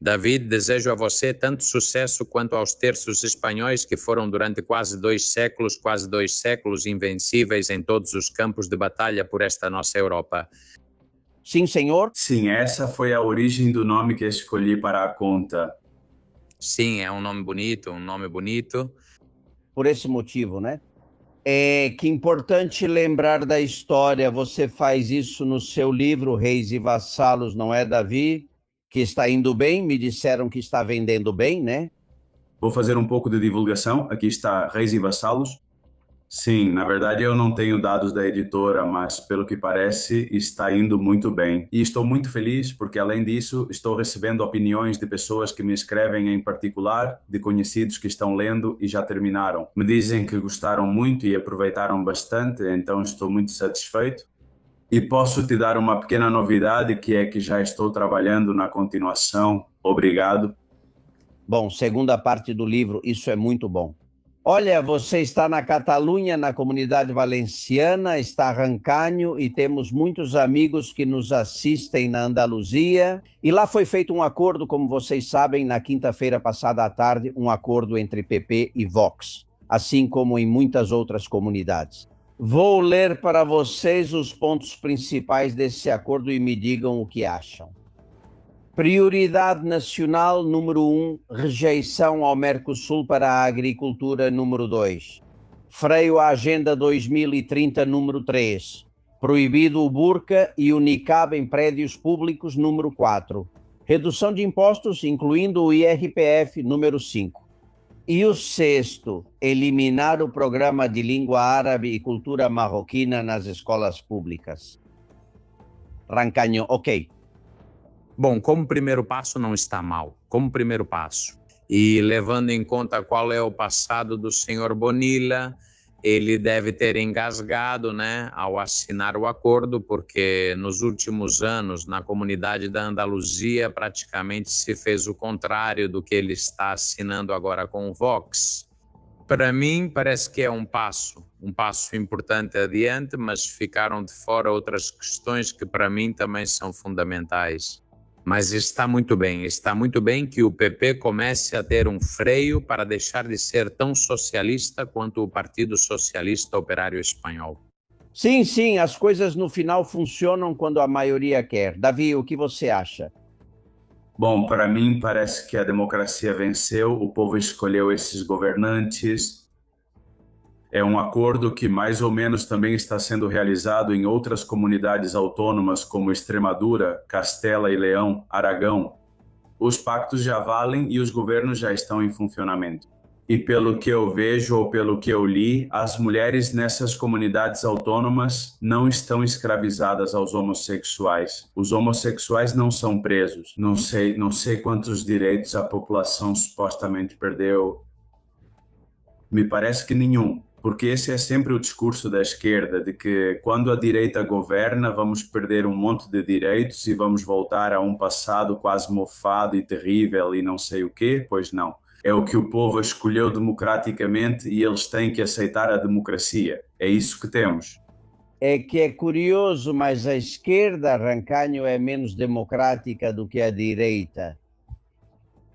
David, desejo a você tanto sucesso quanto aos terços espanhóis que foram durante quase 2 séculos invencíveis em todos os campos de batalha por esta nossa Europa. Sim, senhor? Sim, essa foi a origem do nome que escolhi para a conta. Sim, é um nome bonito. Por esse motivo, né? É que importante lembrar da história. Você faz isso no seu livro Reis e Vassalos, não é, Davi? Que está indo bem, me disseram que está vendendo bem, né? Vou fazer um pouco de divulgação. Aqui está Reis e Vassalos. Sim, na verdade eu não tenho dados da editora, mas pelo que parece está indo muito bem. E estou muito feliz porque, além disso, estou recebendo opiniões de pessoas que me escrevem em particular, de conhecidos que estão lendo e já terminaram. Me dizem que gostaram muito e aproveitaram bastante, então estou muito satisfeito. E posso te dar uma pequena novidade, que é que já estou trabalhando na continuação. Obrigado. Bom, segunda parte do livro, isso é muito bom. Olha, você está na Catalunha, na Comunidade Valenciana, está Rancanho e temos muitos amigos que nos assistem na Andaluzia. E lá foi feito um acordo, como vocês sabem, na quinta-feira passada à tarde, um acordo entre PP e Vox, assim como em muitas outras comunidades. Vou ler para vocês os pontos principais desse acordo e me digam o que acham. Prioridade nacional número 1, rejeição ao Mercosul para a agricultura número 2. Freio à Agenda 2030 número 3. Proibido o burca e o niqab em prédios públicos número 4. Redução de impostos, incluindo o IRPF número 5. E o sexto, eliminar o programa de língua árabe e cultura marroquina nas escolas públicas. Rancanho, ok. Bom, como primeiro passo não está mal, como primeiro passo. E levando em conta qual é o passado do senhor Bonilla, ele deve ter engasgado, né, ao assinar o acordo, porque nos últimos anos, na comunidade da Andaluzia, praticamente se fez o contrário do que ele está assinando agora com o Vox. Para mim, parece que é um passo importante adiante, mas ficaram de fora outras questões que para mim também são fundamentais. Mas está muito bem que o PP comece a ter um freio para deixar de ser tão socialista quanto o Partido Socialista Operário Espanhol. Sim, as coisas no final funcionam quando a maioria quer. Davi, o que você acha? Bom, para mim parece que a democracia venceu, o povo escolheu esses governantes. É um acordo que mais ou menos também está sendo realizado em outras comunidades autônomas como Extremadura, Castela e Leão, Aragão. Os pactos já valem e os governos já estão em funcionamento. E pelo que eu vejo ou pelo que eu li, as mulheres nessas comunidades autônomas não estão escravizadas aos homossexuais. Os homossexuais não são presos. Não sei quantos direitos a população supostamente perdeu. Me parece que nenhum. Porque esse é sempre o discurso da esquerda, de que quando a direita governa vamos perder um monte de direitos e vamos voltar a um passado quase mofado e terrível e não sei o quê. Pois não. É o que o povo escolheu democraticamente e eles têm que aceitar a democracia. É isso que temos. É que é curioso, mas a esquerda, Rancanho, é menos democrática do que a direita.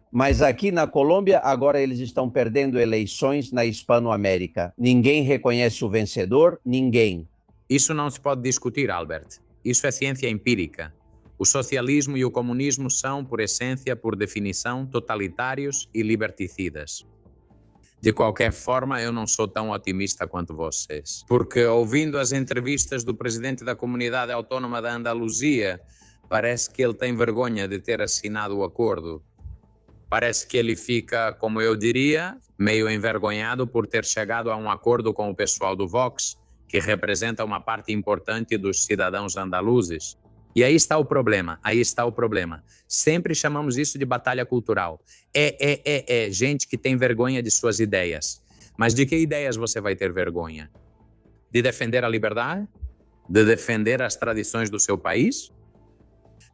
Mas aqui na Colômbia, agora eles estão perdendo eleições na Hispanoamérica. Ninguém reconhece o vencedor, ninguém. Isso não se pode discutir, Albert. Isso é ciência empírica. O socialismo e o comunismo são, por essência, por definição, totalitários e liberticidas. De qualquer forma, eu não sou tão otimista quanto vocês. Porque, ouvindo as entrevistas do presidente da Comunidade Autónoma da Andaluzia, parece que ele tem vergonha de ter assinado o acordo. Parece que ele fica, como eu diria, meio envergonhado por ter chegado a um acordo com o pessoal do Vox, que representa uma parte importante dos cidadãos andaluzes. E aí está o problema. Sempre chamamos isso de batalha cultural. Gente que tem vergonha de suas ideias. Mas de que ideias você vai ter vergonha? De defender a liberdade? De defender as tradições do seu país?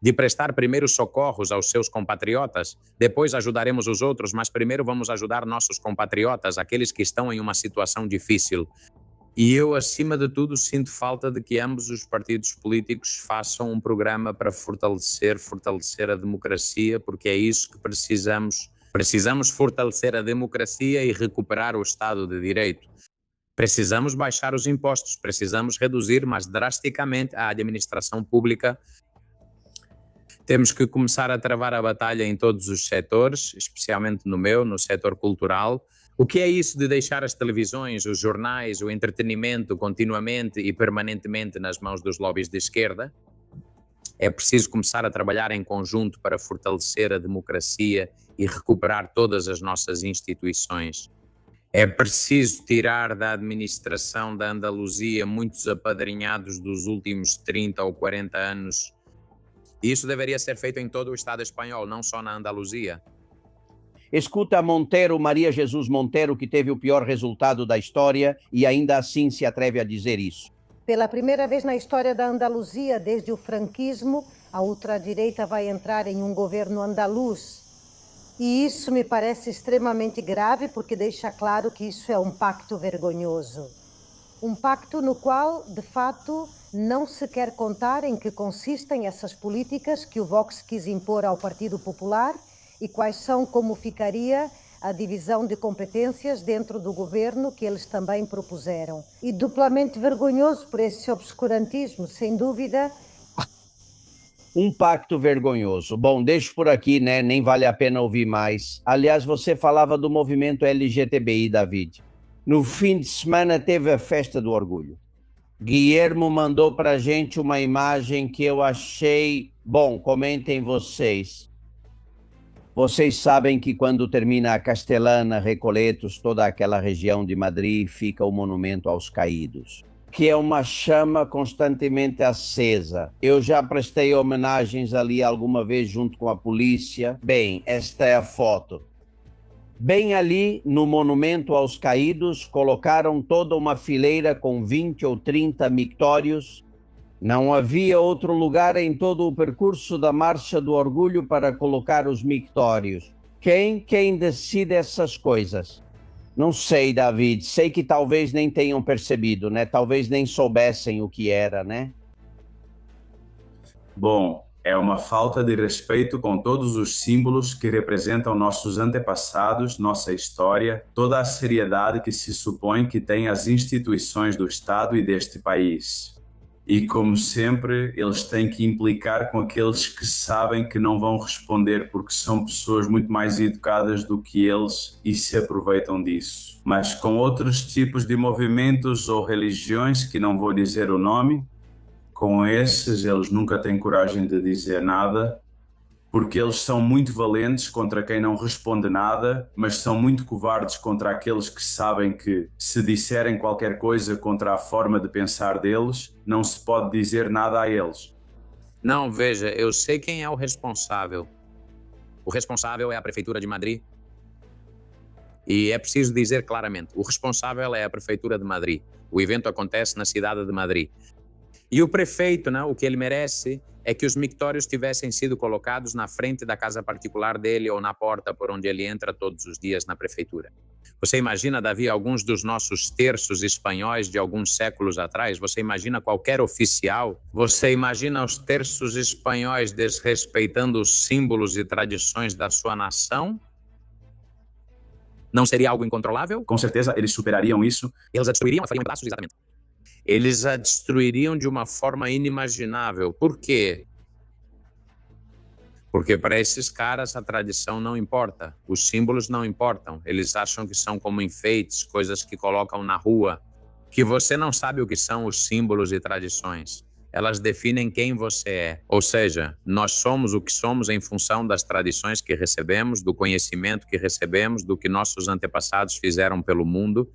De prestar primeiro socorros aos seus compatriotas, depois ajudaremos os outros, mas primeiro vamos ajudar nossos compatriotas, aqueles que estão em uma situação difícil. E eu, acima de tudo, sinto falta de que ambos os partidos políticos façam um programa para fortalecer a democracia, porque é isso que precisamos. Precisamos fortalecer a democracia e recuperar o Estado de Direito. Precisamos baixar os impostos, precisamos reduzir mais drasticamente a administração pública. Temos que começar a travar a batalha em todos os setores, especialmente no setor cultural. O que é isso de deixar as televisões, os jornais, o entretenimento continuamente e permanentemente nas mãos dos lobbies de esquerda? É preciso começar a trabalhar em conjunto para fortalecer a democracia e recuperar todas as nossas instituições. É preciso tirar da administração da Andaluzia muitos apadrinhados dos últimos 30 ou 40 anos. Isso deveria ser feito em todo o Estado espanhol, não só na Andaluzia. Escuta Montero, Maria Jesus Montero, que teve o pior resultado da história e ainda assim se atreve a dizer isso. Pela primeira vez na história da Andaluzia, desde o franquismo, a ultradireita vai entrar em um governo andaluz. E isso me parece extremamente grave, porque deixa claro que isso é um pacto vergonhoso. Um pacto no qual, de fato, não se quer contar em que consistem essas políticas que o Vox quis impor ao Partido Popular e quais são, como ficaria a divisão de competências dentro do governo que eles também propuseram. E duplamente vergonhoso por esse obscurantismo, sem dúvida. Um pacto vergonhoso. Bom, deixo por aqui, né? Nem vale a pena ouvir mais. Aliás, você falava do movimento LGTBI, David. No fim de semana teve a Festa do Orgulho. Guilhermo mandou para a gente uma imagem que eu achei... Bom, comentem vocês. Vocês sabem que quando termina a Castelana, Recoletos, toda aquela região de Madrid, fica o Monumento aos Caídos, que é uma chama constantemente acesa. Eu já prestei homenagens ali alguma vez junto com a polícia. Bem, esta é a foto. Bem ali, no Monumento aos Caídos, colocaram toda uma fileira com 20 ou 30 mictórios. Não havia outro lugar em todo o percurso da Marcha do Orgulho para colocar os mictórios. Quem decide essas coisas? Não sei, David. Sei que talvez nem tenham percebido, né? Talvez nem soubessem o que era, né? Bom, é uma falta de respeito com todos os símbolos que representam nossos antepassados, nossa história, toda a seriedade que se supõe que têm as instituições do Estado e deste país. E, como sempre, eles têm que implicar com aqueles que sabem que não vão responder porque são pessoas muito mais educadas do que eles e se aproveitam disso. Mas com outros tipos de movimentos ou religiões, que não vou dizer o nome, com esses eles nunca têm coragem de dizer nada, porque eles são muito valentes contra quem não responde nada, mas são muito covardes contra aqueles que sabem que, se disserem qualquer coisa contra a forma de pensar deles, não se pode dizer nada a eles. Não, veja, eu sei quem é o responsável. O responsável é a Prefeitura de Madrid. E é preciso dizer claramente, o responsável é a Prefeitura de Madrid. O evento acontece na cidade de Madrid. E o prefeito, né, o que ele merece é que os mictórios tivessem sido colocados na frente da casa particular dele ou na porta por onde ele entra todos os dias na prefeitura. Você imagina, Davi, alguns dos nossos terços espanhóis de alguns séculos atrás? Você imagina qualquer oficial? Você imagina os terços espanhóis desrespeitando os símbolos e tradições da sua nação? Não seria algo incontrolável? Com certeza eles superariam isso. Eles a destruiriam, fariam pedaços, exatamente. Eles a destruiriam de uma forma inimaginável. Por quê? Porque para esses caras a tradição não importa, os símbolos não importam. Eles acham que são como enfeites, coisas que colocam na rua, que você não sabe o que são os símbolos e tradições. Elas definem quem você é. Ou seja, nós somos o que somos em função das tradições que recebemos, do conhecimento que recebemos, do que nossos antepassados fizeram pelo mundo.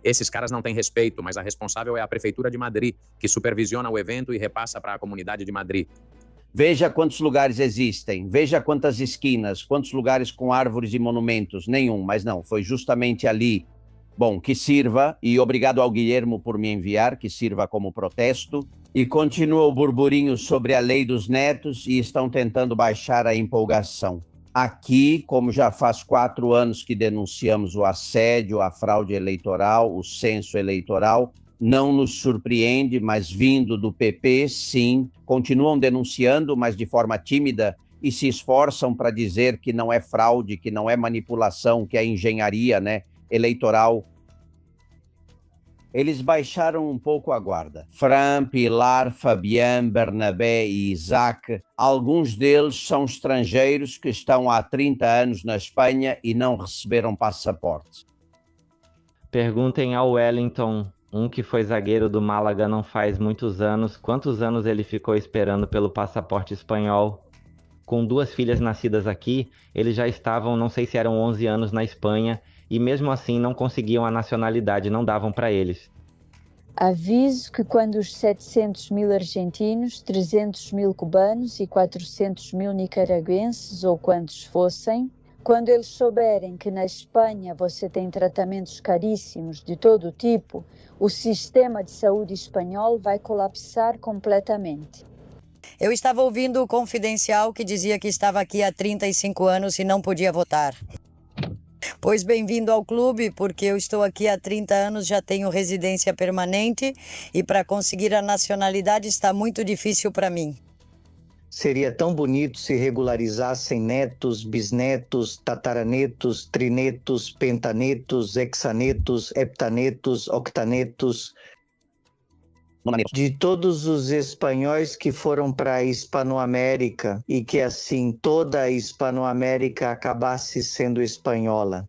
Esses caras não têm respeito, mas a responsável é a Prefeitura de Madrid, que supervisiona o evento e repassa para a comunidade de Madrid. Veja quantos lugares existem, veja quantas esquinas, quantos lugares com árvores e monumentos. Nenhum, mas não, foi justamente ali. Bom, que sirva, e obrigado ao Guilhermo por me enviar, que sirva como protesto. E continua o burburinho sobre a lei dos netos e estão tentando baixar a empolgação. Aqui, como já faz 4 anos que denunciamos o assédio, a fraude eleitoral, o censo eleitoral, não nos surpreende, mas vindo do PP, sim, continuam denunciando, mas de forma tímida, e se esforçam para dizer que não é fraude, que não é manipulação, que é engenharia, né, eleitoral. Eles baixaram um pouco a guarda. Fran, Pilar, Fabián, Bernabé e Isaac, alguns deles são estrangeiros que estão há 30 anos na Espanha e não receberam passaporte. Perguntem ao Wellington, um que foi zagueiro do Málaga não faz muitos anos, quantos anos ele ficou esperando pelo passaporte espanhol. Com 2 filhas nascidas aqui, eles já estavam, não sei se eram 11 anos na Espanha, e mesmo assim não conseguiam a nacionalidade, não davam para eles. Aviso que quando os 700 mil argentinos, 300 mil cubanos e 400 mil nicaragüenses, ou quantos fossem, quando eles souberem que na Espanha você tem tratamentos caríssimos de todo tipo, o sistema de saúde espanhol vai colapsar completamente. Eu estava ouvindo o Confidencial que dizia que estava aqui há 35 anos e não podia votar. Pois bem-vindo ao clube, porque eu estou aqui há 30 anos, já tenho residência permanente e para conseguir a nacionalidade está muito difícil para mim. Seria tão bonito se regularizassem netos, bisnetos, tataranetos, trinetos, pentanetos, hexanetos, heptanetos, octanetos, de todos os espanhóis que foram para a Hispanoamérica e que assim toda a Hispanoamérica acabasse sendo espanhola.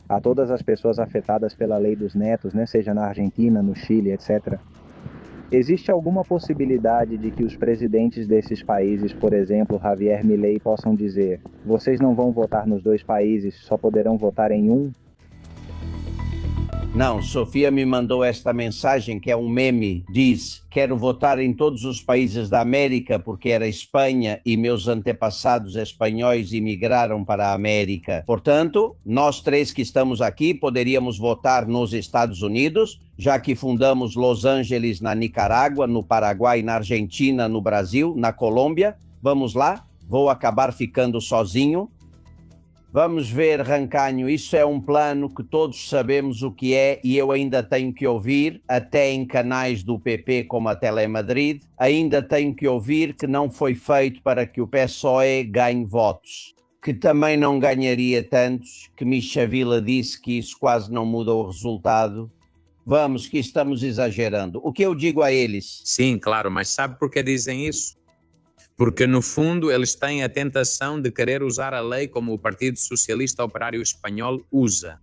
A todas as pessoas afetadas pela lei dos netos, né, seja na Argentina, no Chile, etc. Existe alguma possibilidade de que os presidentes desses países, por exemplo, Javier Milei, possam dizer: vocês não vão votar nos dois países, só poderão votar em um? Não, Sofia me mandou esta mensagem que é um meme. Diz: quero votar em todos os países da América porque era Espanha e meus antepassados espanhóis imigraram para a América. Portanto, nós três que estamos aqui poderíamos votar nos Estados Unidos, já que fundamos Los Angeles na Nicarágua, no Paraguai, na Argentina, no Brasil, na Colômbia. Vamos lá? Vou acabar ficando sozinho. Vamos ver, Rancanho, isso é um plano que todos sabemos o que é e eu ainda tenho que ouvir, até em canais do PP como a Telemadrid, ainda tenho que ouvir que não foi feito para que o PSOE ganhe votos, que também não ganharia tantos, que Michavila disse que isso quase não muda o resultado. Vamos, que estamos exagerando. O que eu digo a eles? Sim, claro, mas sabe por que dizem isso? Porque, no fundo, eles têm a tentação de querer usar a lei como o Partido Socialista Operário Espanhol usa.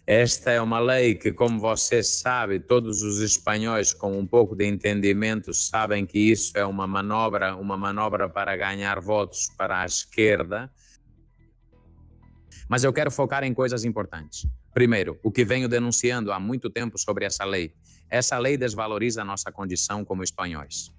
Esta é uma lei que, como você sabe, todos os espanhóis com um pouco de entendimento sabem que isso é uma manobra para ganhar votos para a esquerda. Mas eu quero focar em coisas importantes. Primeiro, o que venho denunciando há muito tempo sobre essa lei. Essa lei desvaloriza a nossa condição como espanhóis.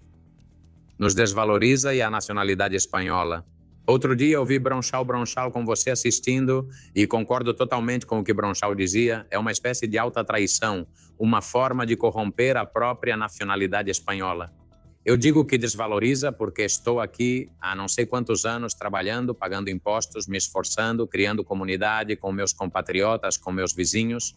Nos desvaloriza e a nacionalidade espanhola. Outro dia eu vi Bronchal com você assistindo e concordo totalmente com o que Bronchal dizia. É uma espécie de alta traição, uma forma de corromper a própria nacionalidade espanhola. Eu digo que desvaloriza porque estou aqui há não sei quantos anos trabalhando, pagando impostos, me esforçando, criando comunidade com meus compatriotas, com meus vizinhos.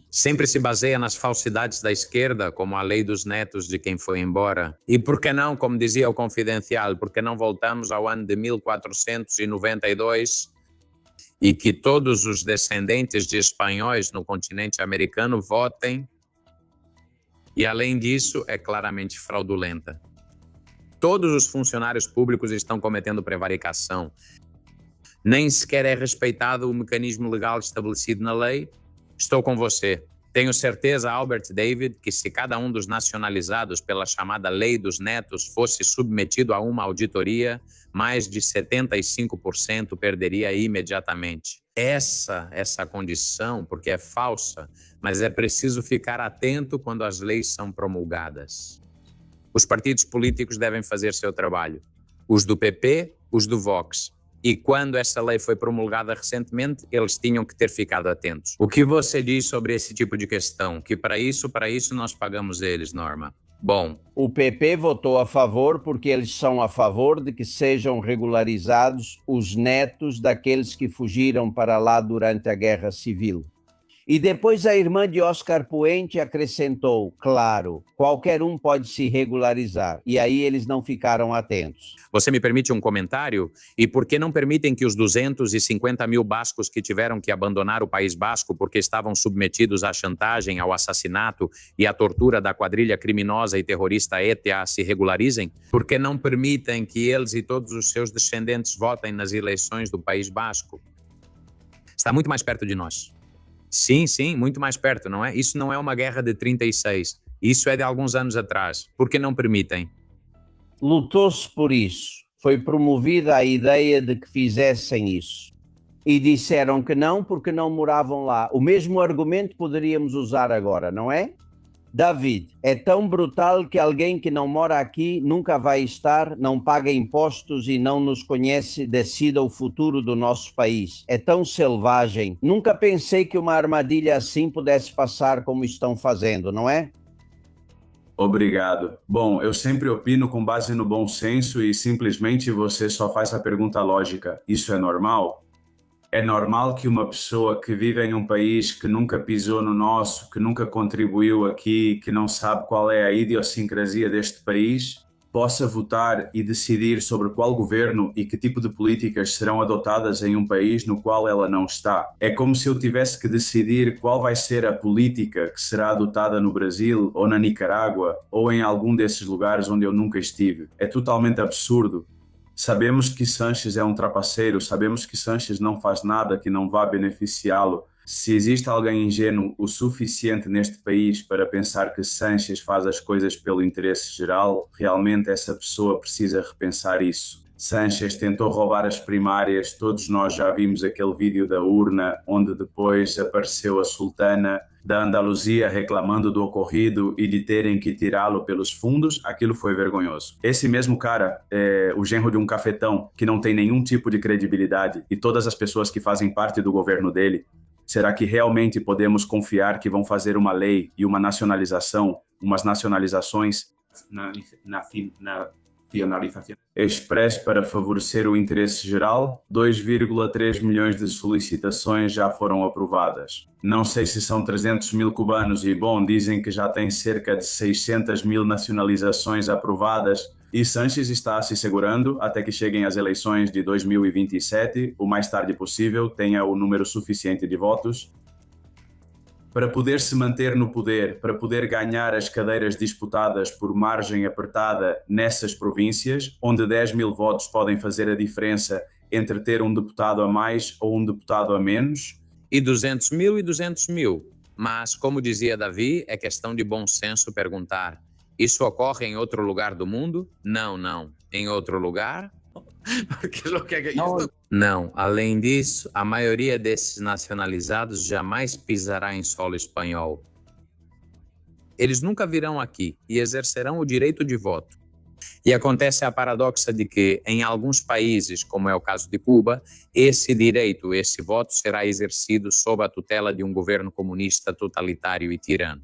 Sempre se baseia nas falsidades da esquerda, como a lei dos netos de quem foi embora. E por que não, como dizia o Confidencial, por que não voltamos ao ano de 1492 e que todos os descendentes de espanhóis no continente americano votem? E além disso, é claramente fraudulenta. Todos os funcionários públicos estão cometendo prevaricação. Nem sequer é respeitado o mecanismo legal estabelecido na lei. Estou com você. Tenho certeza, Albert David, que se cada um dos nacionalizados pela chamada Lei dos Netos fosse submetido a uma auditoria, mais de 75% perderia imediatamente. Essa condição, porque é falsa, mas é preciso ficar atento quando as leis são promulgadas. Os partidos políticos devem fazer seu trabalho. Os do PP, os do Vox. E quando essa lei foi promulgada recentemente, eles tinham que ter ficado atentos. O que você diz sobre esse tipo de questão? Que para isso nós pagamos eles, Norma. Bom, o PP votou a favor porque eles são a favor de que sejam regularizados os netos daqueles que fugiram para lá durante a Guerra Civil. E depois a irmã de Oscar Puente acrescentou, claro, qualquer um pode se regularizar. E aí eles não ficaram atentos. Você me permite um comentário? E por que não permitem que os 250 mil bascos que tiveram que abandonar o País Basco porque estavam submetidos à chantagem, ao assassinato e à tortura da quadrilha criminosa e terrorista ETA se regularizem? Por que não permitem que eles e todos os seus descendentes votem nas eleições do País Basco? Está muito mais perto de nós. Sim, muito mais perto, não é? Isso não é uma guerra de 36. Isso é de alguns anos atrás. Por que não permitem? Lutou-se por isso. Foi promovida a ideia de que fizessem isso. E disseram que não porque não moravam lá. O mesmo argumento poderíamos usar agora, não é? David, é tão brutal que alguém que não mora aqui nunca vai estar, não paga impostos e não nos conhece, decida o futuro do nosso país. É tão selvagem. Nunca pensei que uma armadilha assim pudesse passar como estão fazendo, não é? Obrigado. Bom, eu sempre opino com base no bom senso e simplesmente você só faz a pergunta lógica. Isso é normal? É normal que uma pessoa que vive em um país que nunca pisou no nosso, que nunca contribuiu aqui, que não sabe qual é a idiosincrasia deste país, possa votar e decidir sobre qual governo e que tipo de políticas serão adotadas em um país no qual ela não está. É como se eu tivesse que decidir qual vai ser a política que será adotada no Brasil ou na Nicarágua ou em algum desses lugares onde eu nunca estive. É totalmente absurdo. Sabemos que Sanches é um trapaceiro, sabemos que Sanches não faz nada que não vá beneficiá-lo. Se existe alguém ingênuo o suficiente neste país para pensar que Sanches faz as coisas pelo interesse geral, realmente essa pessoa precisa repensar isso. Sanches tentou roubar as primárias, todos nós já vimos aquele vídeo da urna, onde depois apareceu a sultana da Andaluzia reclamando do ocorrido e de terem que tirá-lo pelos fundos. Aquilo foi vergonhoso. Esse mesmo cara é o genro de um cafetão que não tem nenhum tipo de credibilidade e todas as pessoas que fazem parte do governo dele. Será que realmente podemos confiar que vão fazer uma lei e uma nacionalização, umas nacionalizações express para favorecer o interesse geral? 2,3 milhões de solicitações já foram aprovadas. Não sei se são 300 mil cubanos e, bom, dizem que já tem cerca de 600 mil nacionalizações aprovadas. E Sanches está se segurando até que cheguem as eleições de 2027, o mais tarde possível, tenha o número suficiente de votos para poder se manter no poder, para poder ganhar as cadeiras disputadas por margem apertada nessas províncias, onde 10 mil votos podem fazer a diferença entre ter um deputado a mais ou um deputado a menos. E 200 mil e 200 mil. Mas, como dizia Davi, é questão de bom senso perguntar: isso ocorre em outro lugar do mundo? Não, não. Em outro lugar? Não. Além disso, a maioria desses nacionalizados jamais pisará em solo espanhol. Eles nunca virão aqui e exercerão o direito de voto. E acontece a paradoxa de que, em alguns países, como é o caso de Cuba, esse direito, esse voto será exercido sob a tutela de um governo comunista totalitário e tirano.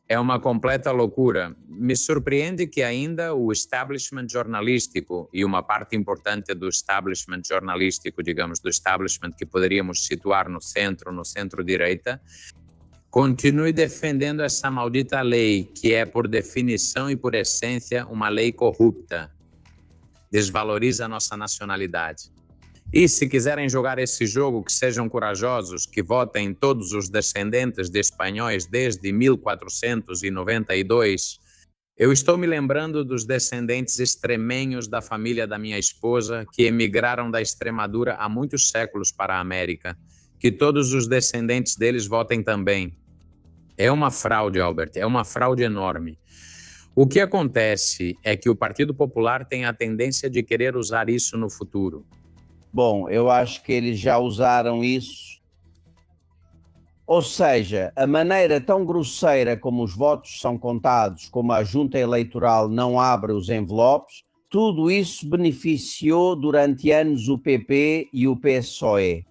É uma completa loucura. Me surpreende que ainda o establishment jornalístico e uma parte importante do establishment jornalístico, digamos, do establishment que poderíamos situar no centro-direita, continue defendendo essa maldita lei, que é, por definição e por essência, uma lei corrupta. Desvaloriza a nossa nacionalidade. E se quiserem jogar esse jogo, que sejam corajosos, que votem todos os descendentes de espanhóis desde 1492. Eu estou me lembrando dos descendentes extremenhos da família da minha esposa, que emigraram da Extremadura há muitos séculos para a América. Que todos os descendentes deles votem também. É uma fraude, Albert, é uma fraude enorme. O que acontece é que o Partido Popular tem a tendência de querer usar isso no futuro. Bom, eu acho que eles já usaram isso. Ou seja, a maneira tão grosseira como os votos são contados, como a junta eleitoral não abre os envelopes, tudo isso beneficiou durante anos o PP e o PSOE.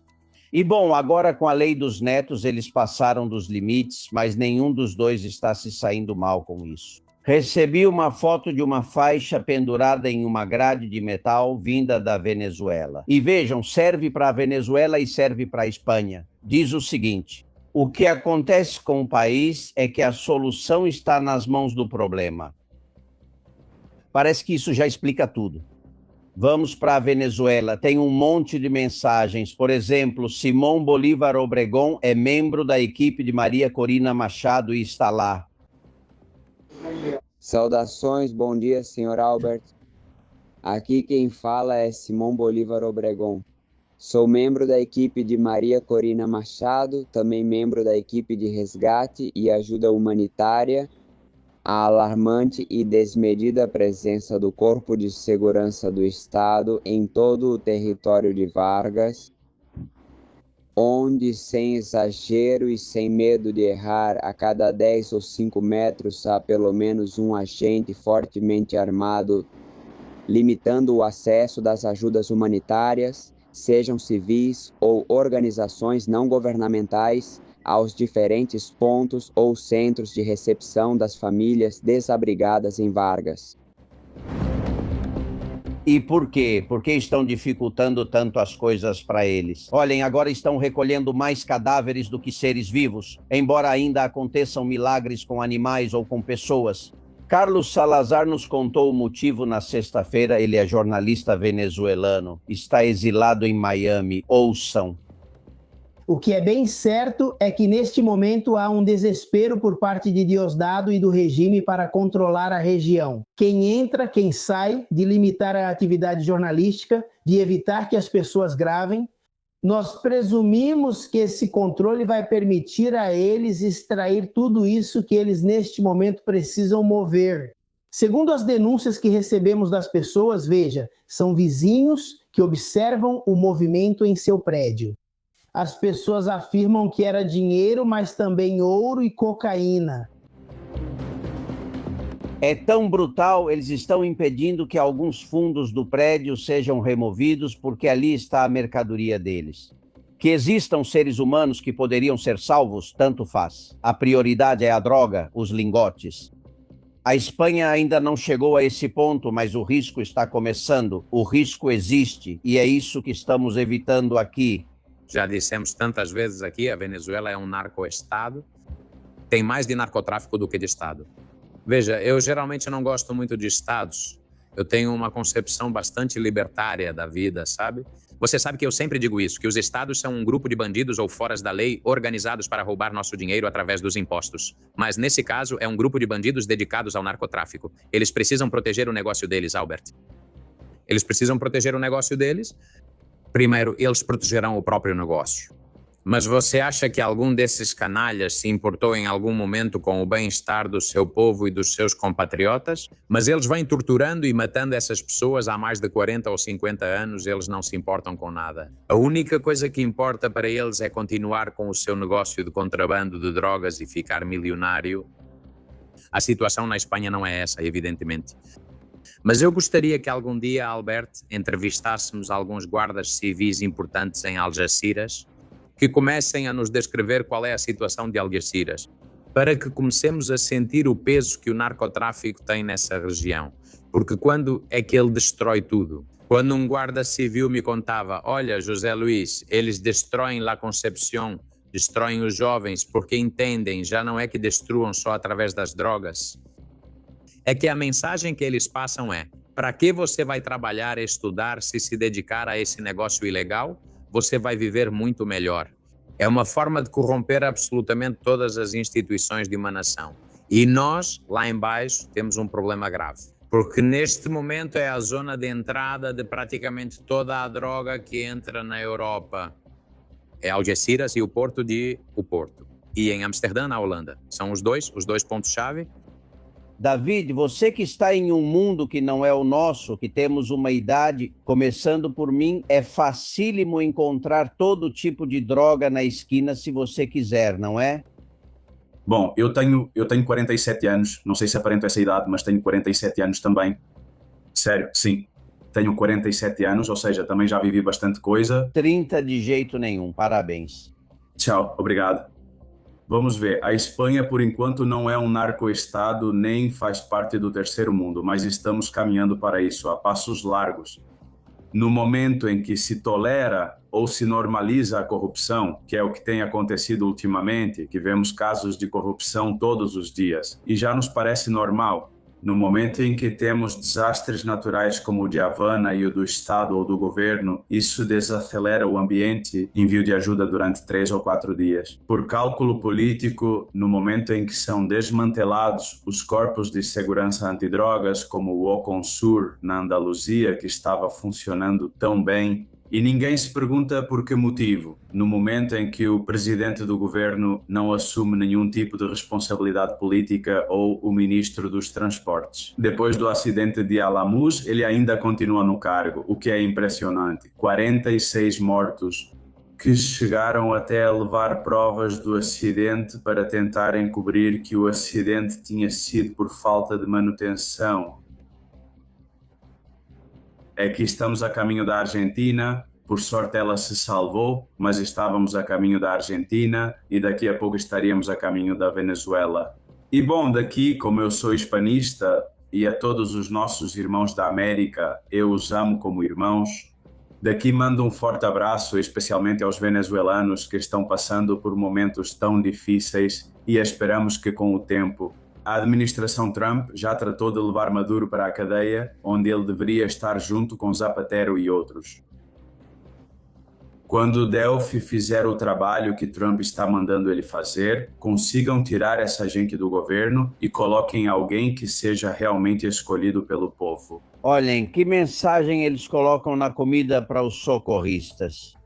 E bom, agora com a lei dos netos eles passaram dos limites, mas nenhum dos dois está se saindo mal com isso. Recebi uma foto de uma faixa pendurada em uma grade de metal vinda da Venezuela. E vejam, serve para a Venezuela e serve para a Espanha. Diz o seguinte: o que acontece com o país é que a solução está nas mãos do problema. Parece que isso já explica tudo. Vamos para a Venezuela, tem um monte de mensagens. Por exemplo, Simón Bolívar Obregón é membro da equipe de Maria Corina Machado e está lá. Saudações, bom dia, senhor Albert. Aqui quem fala é Simón Bolívar Obregón. Sou membro da equipe de Maria Corina Machado, também membro da equipe de resgate e ajuda humanitária. A alarmante e desmedida presença do Corpo de Segurança do Estado em todo o território de Vargas, onde, sem exagero e sem medo de errar, a cada 10 ou 5 metros há pelo menos um agente fortemente armado, limitando o acesso das ajudas humanitárias, sejam civis ou organizações não governamentais, aos diferentes pontos ou centros de recepção das famílias desabrigadas em Vargas. E por quê? Por que estão dificultando tanto as coisas para eles? Olhem, agora estão recolhendo mais cadáveres do que seres vivos, embora ainda aconteçam milagres com animais ou com pessoas. Carlos Salazar nos contou o motivo na sexta-feira. Ele é jornalista venezuelano, está exilado em Miami. Ouçam. O que é bem certo é que neste momento há um desespero por parte de Diosdado e do regime para controlar a região. Quem entra, quem sai, de limitar a atividade jornalística, de evitar que as pessoas gravem. Nós presumimos que esse controle vai permitir a eles extrair tudo isso que eles neste momento precisam mover. Segundo as denúncias que recebemos das pessoas, veja, são vizinhos que observam o movimento em seu prédio. As pessoas afirmam que era dinheiro, mas também ouro e cocaína. É tão brutal, eles estão impedindo que alguns fundos do prédio sejam removidos porque ali está a mercadoria deles. Que existam seres humanos que poderiam ser salvos, tanto faz. A prioridade é a droga, os lingotes. A Espanha ainda não chegou a esse ponto, mas o risco está começando. O risco existe e é isso que estamos evitando aqui. Já dissemos tantas vezes aqui, a Venezuela é um narcoestado. Tem mais de narcotráfico do que de Estado. Veja, eu geralmente não gosto muito de estados. Eu tenho uma concepção bastante libertária da vida, sabe? Você sabe que eu sempre digo isso, que os estados são um grupo de bandidos ou foras da lei organizados para roubar nosso dinheiro através dos impostos. Mas nesse caso é um grupo de bandidos dedicados ao narcotráfico. Eles precisam proteger o negócio deles, Albert. Eles precisam proteger o negócio deles. Primeiro, eles protegerão o próprio negócio. Mas você acha que algum desses canalhas se importou em algum momento com o bem-estar do seu povo e dos seus compatriotas? Mas eles vêm torturando e matando essas pessoas há mais de 40 ou 50 anos, eles não se importam com nada. A única coisa que importa para eles é continuar com o seu negócio de contrabando de drogas e ficar milionário. A situação na Espanha não é essa, evidentemente. Mas eu gostaria que algum dia, Albert, entrevistássemos alguns guardas civis importantes em Algeciras que comecem a nos descrever qual é a situação de Algeciras, para que comecemos a sentir o peso que o narcotráfico tem nessa região. Porque quando é que ele destrói tudo? Quando um guarda civil me contava, olha, José Luís, eles destroem La Concepción, destroem os jovens porque entendem, já não é que destruam só através das drogas. É que a mensagem que eles passam é, para que você vai trabalhar e estudar se dedicar a esse negócio ilegal? Você vai viver muito melhor. É uma forma de corromper absolutamente todas as instituições de uma nação. E nós, lá embaixo, temos um problema grave. Porque neste momento é a zona de entrada de praticamente toda a droga que entra na Europa. É Algeciras e o Porto. E em Amsterdã, na Holanda. São os dois pontos-chave. David, você que está em um mundo que não é o nosso, que temos uma idade, começando por mim, é facílimo encontrar todo tipo de droga na esquina se você quiser, não é? Bom, eu tenho 47 anos, não sei se aparento essa idade, mas tenho 47 anos também. Sério, sim. Tenho 47 anos, ou seja, também já vivi bastante coisa. 30 de jeito nenhum, parabéns. Tchau, obrigado. Vamos ver, a Espanha por enquanto não é um narcoestado nem faz parte do terceiro mundo, mas estamos caminhando para isso, a passos largos. No momento em que se tolera ou se normaliza a corrupção, que é o que tem acontecido ultimamente, que vemos casos de corrupção todos os dias, e já nos parece normal. No momento em que temos desastres naturais como o de Havana e o do Estado ou do governo, isso desacelera o ambiente envio de ajuda durante 3 ou 4 dias. Por cálculo político, no momento em que são desmantelados os corpos de segurança antidrogas, como o Oconsur na Andaluzia, que estava funcionando tão bem, e ninguém se pergunta por que motivo, no momento em que o presidente do governo não assume nenhum tipo de responsabilidade política ou o ministro dos transportes. Depois do acidente de Alamuz, ele ainda continua no cargo, o que é impressionante. 46 mortos que chegaram até a levar provas do acidente para tentar encobrir que o acidente tinha sido por falta de manutenção. Aqui estamos a caminho da Argentina Por sorte ela se salvou, mas estávamos a caminho da Argentina e daqui a pouco estaríamos a caminho da Venezuela. E bom, daqui, como eu sou hispanista e a todos os nossos irmãos da América, eu os amo como irmãos, daqui mando um forte abraço, especialmente aos venezuelanos que estão passando por momentos tão difíceis e esperamos que com o tempo a administração Trump já tratou de levar Maduro para a cadeia, onde ele deveria estar junto com Zapatero e outros. Quando Delphi fizer o trabalho que Trump está mandando ele fazer, consigam tirar essa gente do governo e coloquem alguém que seja realmente escolhido pelo povo. Olhem, que mensagem eles colocam na comida para os socorristas?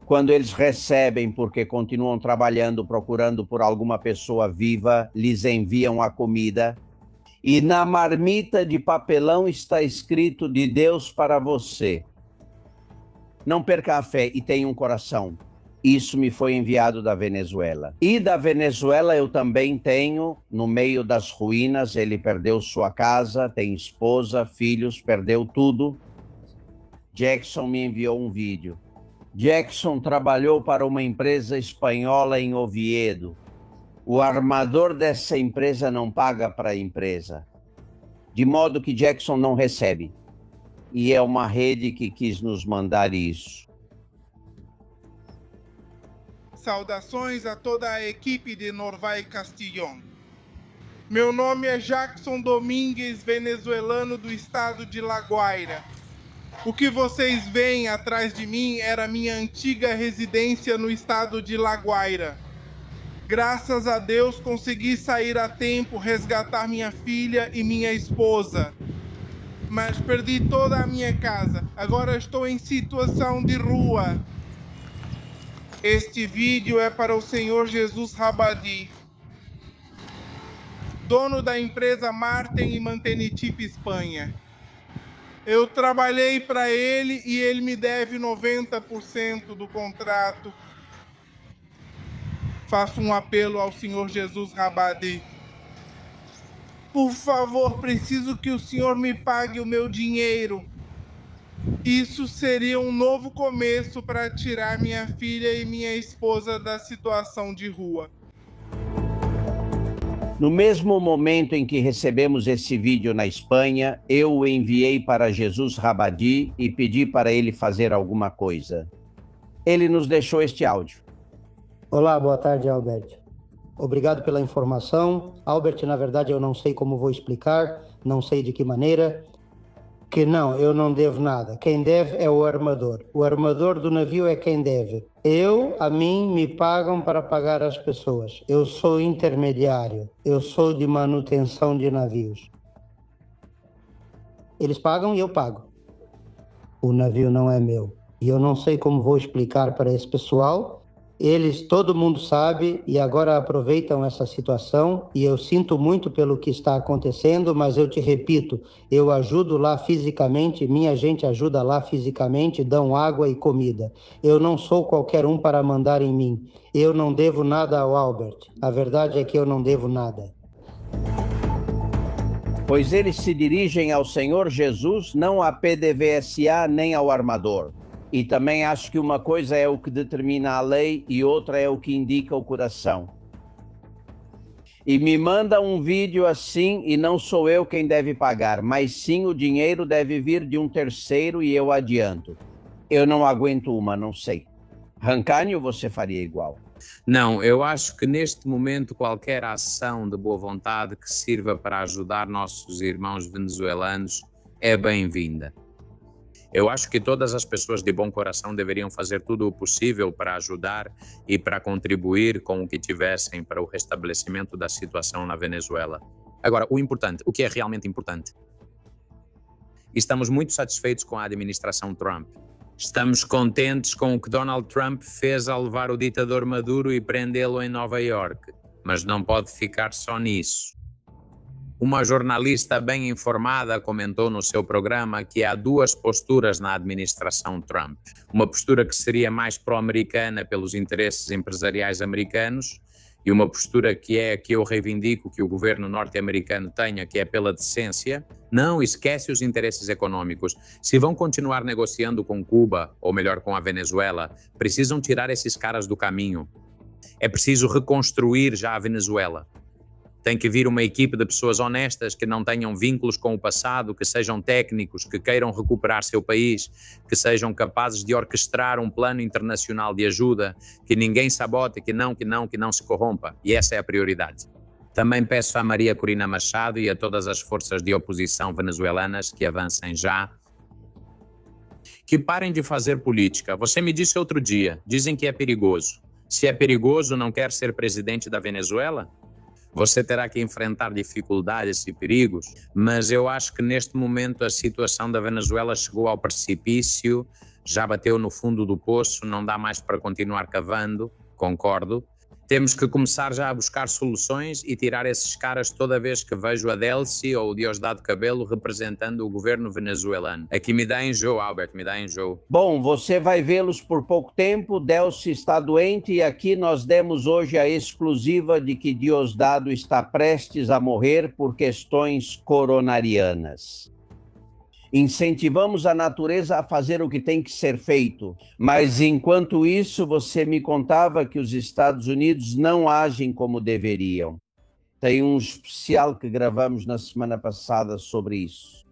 Quando eles recebem, porque continuam trabalhando, procurando por alguma pessoa viva, lhes enviam a comida. E na marmita de papelão está escrito de Deus para você. Não perca a fé e tenha um coração. Isso me foi enviado da Venezuela. E da Venezuela eu também tenho, no meio das ruínas, ele perdeu sua casa, tem esposa, filhos, perdeu tudo. Jackson me enviou um vídeo. Jackson trabalhou para uma empresa espanhola em Oviedo. O armador dessa empresa não paga para a empresa, de modo que Jackson não recebe. E é uma rede que quis nos mandar isso. Saudações a toda a equipe de Norvay Castillon. Meu nome é Jackson Domingues, venezuelano do estado de La Guaira. O que vocês veem atrás de mim era minha antiga residência no estado de La Guaira. Graças a Deus consegui sair a tempo, resgatar minha filha e minha esposa. Mas perdi toda a minha casa. Agora estou em situação de rua. Este vídeo é para o Senhor Jesus Rabadi, dono da empresa Marten e Mantenitip Espanha. Eu trabalhei para ele e ele me deve 90% do contrato. Faço um apelo ao Senhor Jesus Rabadi. Por favor, preciso que o Senhor me pague o meu dinheiro. Isso seria um novo começo para tirar minha filha e minha esposa da situação de rua. No mesmo momento em que recebemos esse vídeo na Espanha, eu o enviei para Jesus Rabadi e pedi para ele fazer alguma coisa. Ele nos deixou este áudio. Olá, boa tarde, Albert. Obrigado pela informação. Albert, na verdade, eu não sei como vou explicar, não sei de que maneira. Que não, eu não devo nada. Quem deve é o armador. O armador do navio é quem deve. A mim, me pagam para pagar as pessoas. Eu sou intermediário. Eu sou de manutenção de navios. Eles pagam e eu pago. O navio não é meu. E eu não sei como vou explicar para esse pessoal. Todo mundo sabe e agora aproveitam essa situação e eu sinto muito pelo que está acontecendo, mas eu te repito, eu ajudo lá fisicamente, minha gente ajuda lá fisicamente, dão água e comida. Eu não sou qualquer um para mandar em mim. Eu não devo nada ao Albert. A verdade é que eu não devo nada. Pois eles se dirigem ao Senhor Jesus, não à PDVSA nem ao armador. E também acho que uma coisa é o que determina a lei e outra é o que indica o coração. E me manda um vídeo assim e não sou eu quem deve pagar, mas sim o dinheiro deve vir de um terceiro e eu adianto. Eu não aguento não sei. Rancânio, você faria igual? Não, eu acho que neste momento qualquer ação de boa vontade que sirva para ajudar nossos irmãos venezuelanos é bem-vinda. Eu acho que todas as pessoas de bom coração deveriam fazer tudo o possível para ajudar e para contribuir com o que tivessem para o restabelecimento da situação na Venezuela. Agora, o que é realmente importante? Estamos muito satisfeitos com a administração Trump. Estamos contentes com o que Donald Trump fez ao levar o ditador Maduro e prendê-lo em Nova York, mas não pode ficar só nisso. Uma jornalista bem informada comentou no seu programa que há duas posturas na administração Trump. Uma postura que seria mais pró-americana pelos interesses empresariais americanos e uma postura que é a que eu reivindico que o governo norte-americano tenha, que é pela decência, não esquece os interesses econômicos. Se vão continuar negociando com Cuba, ou melhor, com a Venezuela, precisam tirar esses caras do caminho. É preciso reconstruir já a Venezuela. Tem que vir uma equipe de pessoas honestas que não tenham vínculos com o passado, que sejam técnicos, que queiram recuperar seu país, que sejam capazes de orquestrar um plano internacional de ajuda, que ninguém sabote, que não se corrompa. E essa é a prioridade. Também peço à Maria Corina Machado e a todas as forças de oposição venezuelanas que avancem já, que parem de fazer política. Você me disse outro dia, dizem que é perigoso. Se é perigoso, não quer ser presidente da Venezuela? Você terá que enfrentar dificuldades e perigos, mas eu acho que neste momento a situação da Venezuela chegou ao precipício, já bateu no fundo do poço, não dá mais para continuar cavando, concordo. Temos que começar já a buscar soluções e tirar esses caras toda vez que vejo a Delcy ou o Diosdado Cabello representando o governo venezuelano. Aqui me dá enjoo, Albert, me dá enjoo. Bom, você vai vê-los por pouco tempo, Delcy está doente e aqui nós demos hoje a exclusiva de que Diosdado está prestes a morrer por questões coronarianas. Incentivamos a natureza a fazer o que tem que ser feito, mas enquanto isso você me contava que os Estados Unidos não agem como deveriam. Tem um especial que gravamos na semana passada sobre isso.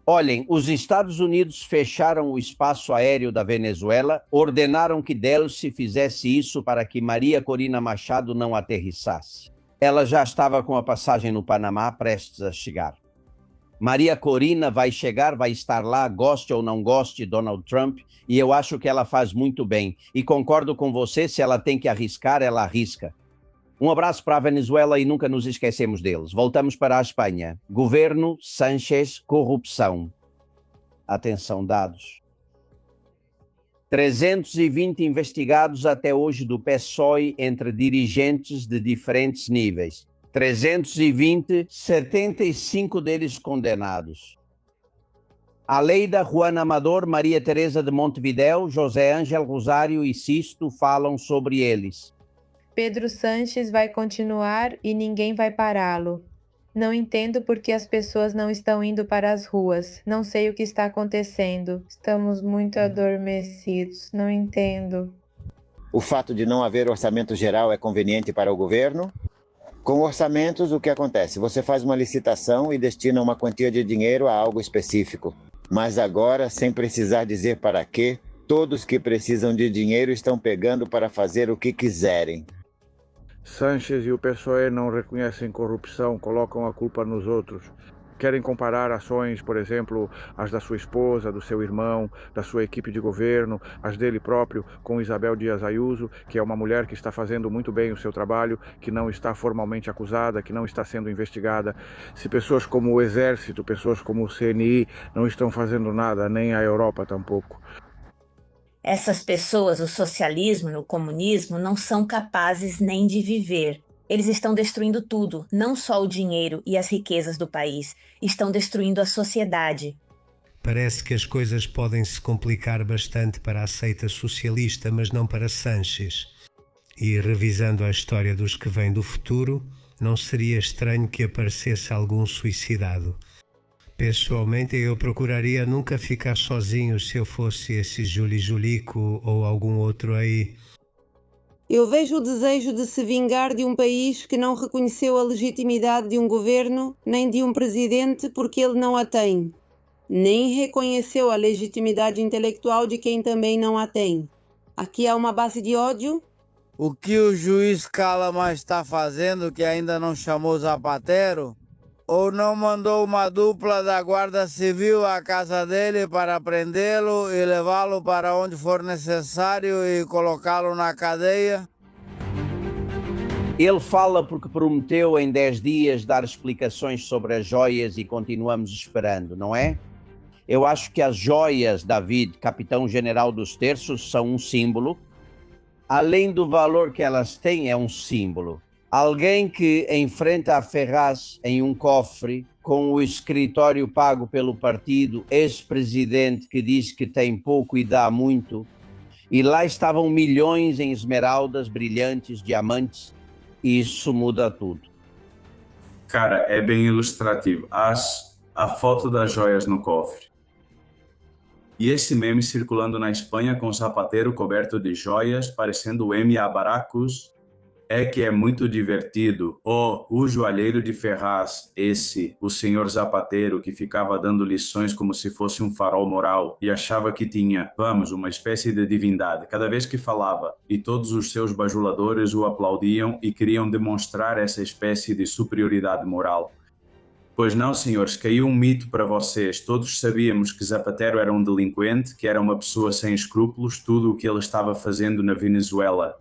Olhem, os Estados Unidos fecharam o espaço aéreo da Venezuela, ordenaram que Delcy fizesse isso para que Maria Corina Machado não aterrissasse. Ela já estava com a passagem no Panamá prestes a chegar. Maria Corina vai chegar, vai estar lá, goste ou não goste Donald Trump, e eu acho que ela faz muito bem. E concordo com você, se ela tem que arriscar, ela arrisca. Um abraço para a Venezuela e nunca nos esquecemos deles. Voltamos para a Espanha. Governo, Sánchez, corrupção. Atenção, dados. 320 investigados até hoje do PSOE entre dirigentes de diferentes níveis. 320, 75 deles condenados. Aleida, Juan Amador, Maria Teresa de Montevideo, José Ángel Rosário e Sisto falam sobre eles. Pedro Sánchez vai continuar e ninguém vai pará-lo. Não entendo por que as pessoas não estão indo para as ruas. Não sei o que está acontecendo. Estamos muito adormecidos. Não entendo. O fato de não haver orçamento geral é conveniente para o governo? Com orçamentos, o que acontece? Você faz uma licitação e destina uma quantia de dinheiro a algo específico. Mas agora, sem precisar dizer para quê, todos que precisam de dinheiro estão pegando para fazer o que quiserem. Sánchez e o PSOE não reconhecem corrupção, colocam a culpa nos outros. Querem comparar ações, por exemplo, as da sua esposa, do seu irmão, da sua equipe de governo, as dele próprio, com Isabel Dias Ayuso, que é uma mulher que está fazendo muito bem o seu trabalho, que não está formalmente acusada, que não está sendo investigada. Se pessoas como o Exército, pessoas como o CNI não estão fazendo nada, nem a Europa tampouco. Essas pessoas, o socialismo e o comunismo, não são capazes nem de viver. Eles estão destruindo tudo, não só o dinheiro e as riquezas do país, estão destruindo a sociedade. Parece que as coisas podem se complicar bastante para a seita socialista, mas não para Sánchez. E revisando a história dos que vêm do futuro, não seria estranho que aparecesse algum suicidado. Pessoalmente, eu procuraria nunca ficar sozinho se eu fosse esse Juli Julico ou algum outro aí. Eu vejo o desejo de se vingar de um país que não reconheceu a legitimidade de um governo, nem de um presidente, porque ele não a tem. Nem reconheceu a legitimidade intelectual de quem também não a tem. Aqui há uma base de ódio. O que o juiz Calama está fazendo, que ainda não chamou Zapatero? Ou não mandou uma dupla da Guarda Civil à casa dele para prendê-lo e levá-lo para onde for necessário e colocá-lo na cadeia? Ele fala porque prometeu em 10 dias dar explicações sobre as joias e continuamos esperando, não é? Eu acho que as joias, David, capitão-general dos terços, são um símbolo. Além do valor que elas têm, é um símbolo. Alguém que enfrenta a Ferraz em um cofre com o escritório pago pelo partido, ex-presidente que diz que tem pouco e dá muito, e lá estavam milhões em esmeraldas, brilhantes, diamantes, Isso muda tudo. Cara, é bem ilustrativo. A foto das joias no cofre. E esse meme circulando na Espanha com o Zapatero coberto de joias, parecendo o M. Abaracus, é que é muito divertido. O joalheiro de Ferraz, o senhor Zapatero, que ficava dando lições como se fosse um farol moral e achava que tinha, uma espécie de divindade cada vez que falava, e todos os seus bajuladores o aplaudiam e queriam demonstrar essa espécie de superioridade moral. Pois não, senhores, caiu um mito para vocês. Todos sabíamos que Zapatero era um delinquente, que era uma pessoa sem escrúpulos, tudo o que ele estava fazendo na Venezuela.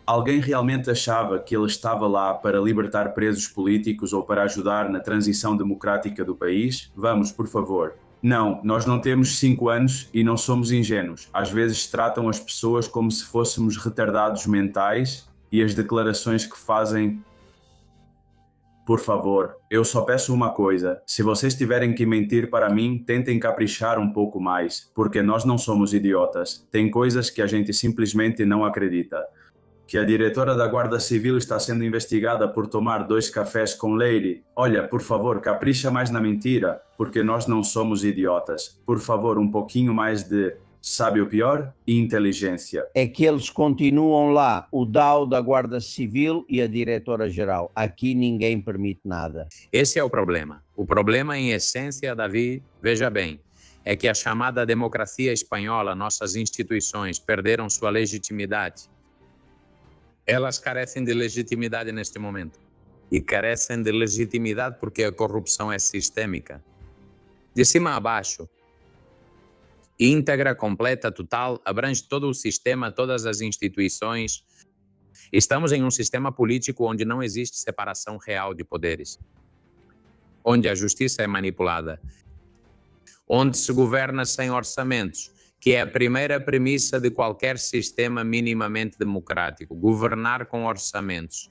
Alguém realmente achava que ele estava lá para libertar presos políticos ou para ajudar na transição democrática do país? Vamos, por favor. Não, nós não temos 5 anos e não somos ingênuos. Às vezes tratam as pessoas como se fôssemos retardados mentais e as declarações que fazem... Por favor, eu só peço uma coisa. Se vocês tiverem que mentir para mim, tentem caprichar um pouco mais, porque nós não somos idiotas. Tem coisas que a gente simplesmente não acredita. Que a diretora da Guarda Civil está sendo investigada por tomar 2 cafés com Lady. Olha, por favor, capricha mais na mentira, porque nós não somos idiotas. Por favor, um pouquinho mais de... Sabe o pior? Inteligência. É que eles continuam lá, o DAO da Guarda Civil e a Diretora-Geral. Aqui ninguém permite nada. Esse é o problema. O problema, em essência, Davi, veja bem, é que a chamada democracia espanhola, nossas instituições, perderam sua legitimidade. Elas carecem de legitimidade neste momento. E carecem de legitimidade porque a corrupção é sistêmica. De cima a baixo, íntegra, completa, total, abrange todo o sistema, todas as instituições. Estamos em um sistema político onde não existe separação real de poderes, onde a justiça é manipulada, onde se governa sem orçamentos, que é a primeira premissa de qualquer sistema minimamente democrático, governar com orçamentos,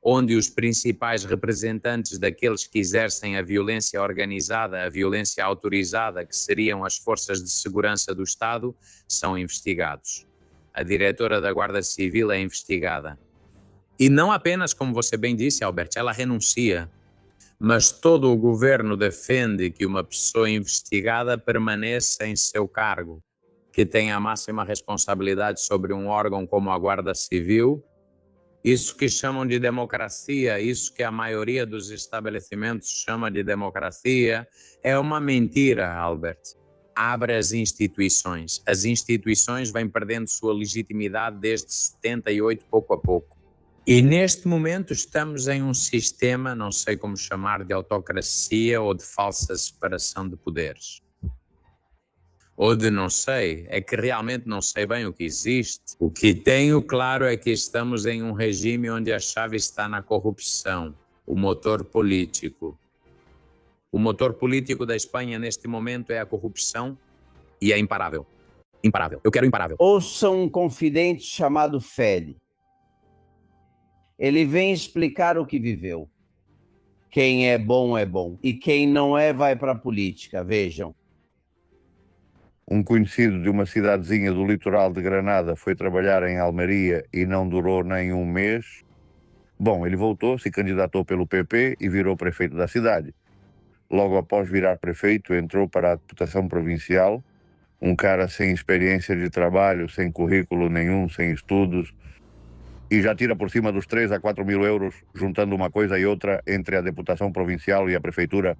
onde os principais representantes daqueles que exercem a violência organizada, a violência autorizada, que seriam as forças de segurança do Estado, são investigados. A diretora da Guarda Civil é investigada. E não apenas, como você bem disse, Albert, ela renuncia, mas todo o governo defende que uma pessoa investigada permaneça em seu cargo, que tenha a máxima responsabilidade sobre um órgão como a Guarda Civil. Isso que chamam de democracia, isso que a maioria dos estabelecimentos chama de democracia, é uma mentira, Albert. Abre as instituições. As instituições vêm perdendo sua legitimidade desde 78, pouco a pouco. E neste momento estamos em um sistema, não sei como chamar, de autocracia ou de falsa separação de poderes. Ou de não sei, é que realmente não sei bem o que existe. O que tenho claro é que estamos em um regime onde a chave está na corrupção, o motor político. O motor político da Espanha neste momento é a corrupção e é imparável. Imparável. Eu quero imparável. Ouça um confidente chamado Fede. Ele vem explicar o que viveu. Quem é bom e quem não é vai para a política, vejam. Um conhecido de uma cidadezinha do litoral de Granada foi trabalhar em Almeria e não durou nem um mês. Bom, ele voltou, se candidatou pelo PP e virou prefeito da cidade. Logo após virar prefeito, entrou para a deputação provincial, um cara sem experiência de trabalho, sem currículo nenhum, sem estudos, e já tira por cima dos 3 a 4 mil euros, juntando uma coisa e outra entre a deputação provincial e a prefeitura.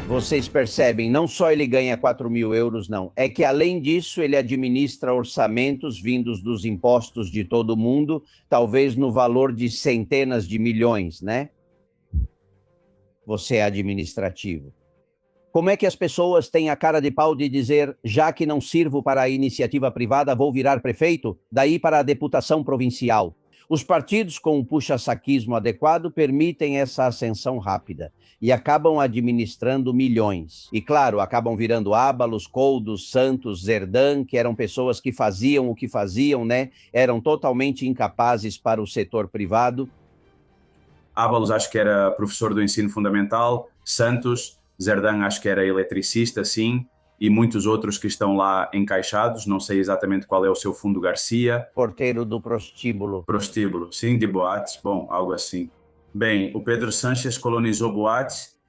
Vocês percebem, não só ele ganha 4 mil euros, não. É que, além disso, ele administra orçamentos vindos dos impostos de todo mundo, talvez no valor de centenas de milhões, né? Você é administrativo. Como é que as pessoas têm a cara de pau de dizer, já que não sirvo para a iniciativa privada, vou virar prefeito? Daí para a deputação provincial. Os partidos com o puxa-saquismo adequado permitem essa ascensão rápida e acabam administrando milhões. E, claro, acabam virando Ábalos, Koldos, Santos, Zerdan, que eram pessoas que faziam o que faziam, né? Eram totalmente incapazes para o setor privado. Ábalos acho que era professor do ensino fundamental, Santos, Zerdan acho que era eletricista, sim, e muitos outros que estão lá encaixados. Não sei exatamente qual é o seu fundo Garcia. Porteiro do prostíbulo. Prostíbulo, sim, de boates, bom, algo assim. Bem, o Pedro Sánchez colonizou boates.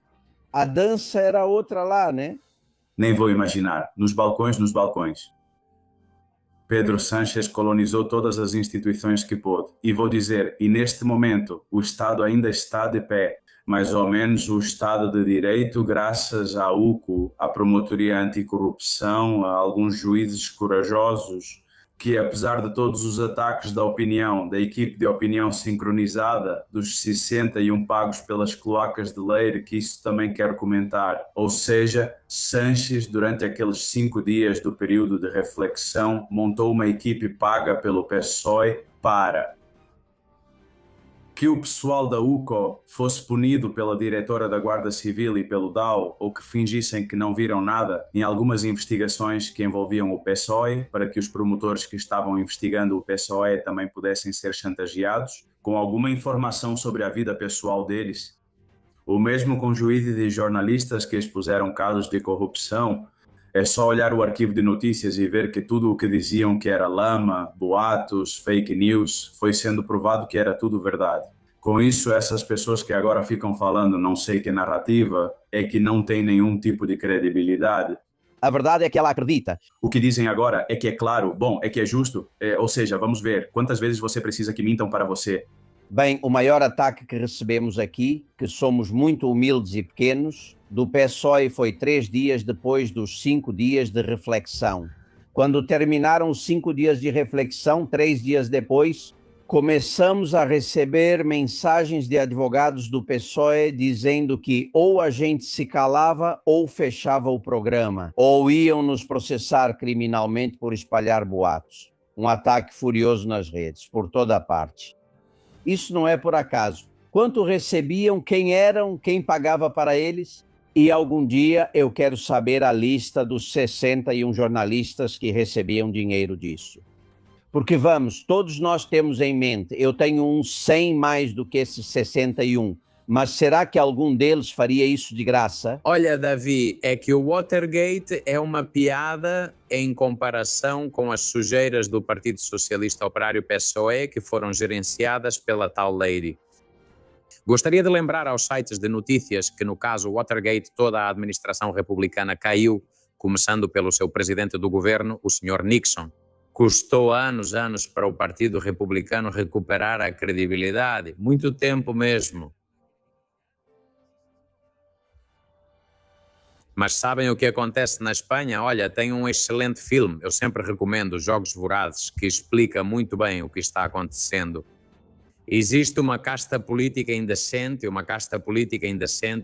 A dança era outra lá, né? Nem vou imaginar. Nos balcões. Pedro Sánchez colonizou todas as instituições que pôde. E vou dizer, e neste momento o Estado ainda está de pé, mais ou menos o Estado de Direito, graças à UCO, à Promotoria Anticorrupção, a alguns juízes corajosos, que apesar de todos os ataques da opinião, da equipe de opinião sincronizada, dos 61 pagos pelas cloacas de Leire, que isso também quero comentar, ou seja, Sanches, durante aqueles 5 dias do período de reflexão, montou uma equipe paga pelo PSOE para que o pessoal da UCO fosse punido pela diretora da Guarda Civil e pelo DAO, ou que fingissem que não viram nada em algumas investigações que envolviam o PSOE, para que os promotores que estavam investigando o PSOE também pudessem ser chantageados, com alguma informação sobre a vida pessoal deles. O mesmo com juízes e jornalistas que expuseram casos de corrupção. É só olhar o arquivo de notícias e ver que tudo o que diziam que era lama, boatos, fake news, foi sendo provado que era tudo verdade. Com isso, essas pessoas que agora ficam falando não sei que narrativa, é que não tem nenhum tipo de credibilidade. A verdade é que ela acredita. O que dizem agora é que é claro, bom, é que é justo. Ou seja, vamos ver, quantas vezes você precisa que mintam para você? Bem, o maior ataque que recebemos aqui, que somos muito humildes e pequenos, do PSOE foi 3 dias depois dos 5 dias de reflexão. Quando terminaram os 5 dias de reflexão, 3 dias depois, começamos a receber mensagens de advogados do PSOE dizendo que ou a gente se calava ou fechava o programa, ou iam nos processar criminalmente por espalhar boatos. Um ataque furioso nas redes, por toda a parte. Isso não é por acaso. Quanto recebiam, quem eram, quem pagava para eles? E algum dia eu quero saber a lista dos 61 jornalistas que recebiam dinheiro disso. Porque vamos, todos nós temos em mente, eu tenho uns 100 mais do que esses 61, mas será que algum deles faria isso de graça? Olha, Davi, é que o Watergate é uma piada em comparação com as sujeiras do Partido Socialista Operário PSOE que foram gerenciadas pela tal Lady. Gostaria de lembrar aos sites de notícias que, no caso Watergate, toda a administração republicana caiu, começando pelo seu presidente do governo, o Sr. Nixon. Custou anos para o Partido Republicano recuperar a credibilidade, muito tempo mesmo. Mas sabem o que acontece na Espanha? Olha, tem um excelente filme, eu sempre recomendo, Jogos Vorazes, que explica muito bem o que está acontecendo. Existe uma casta política indecente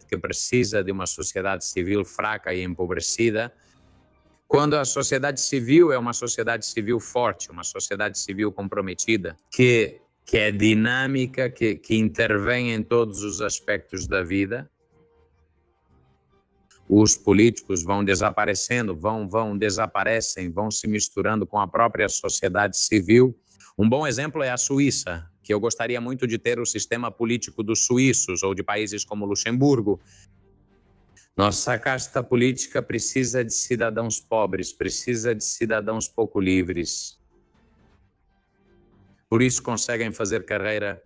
que precisa de uma sociedade civil fraca e empobrecida, quando a sociedade civil é uma sociedade civil forte, uma sociedade civil comprometida, que é dinâmica, que intervém em todos os aspectos da vida. Os políticos vão desaparecendo, desaparecem, vão se misturando com a própria sociedade civil. Um bom exemplo é a Suíça, que eu gostaria muito de ter o sistema político dos suíços ou de países como Luxemburgo. Nossa casta política precisa de cidadãos pobres, precisa de cidadãos pouco livres. Por isso conseguem fazer carreira.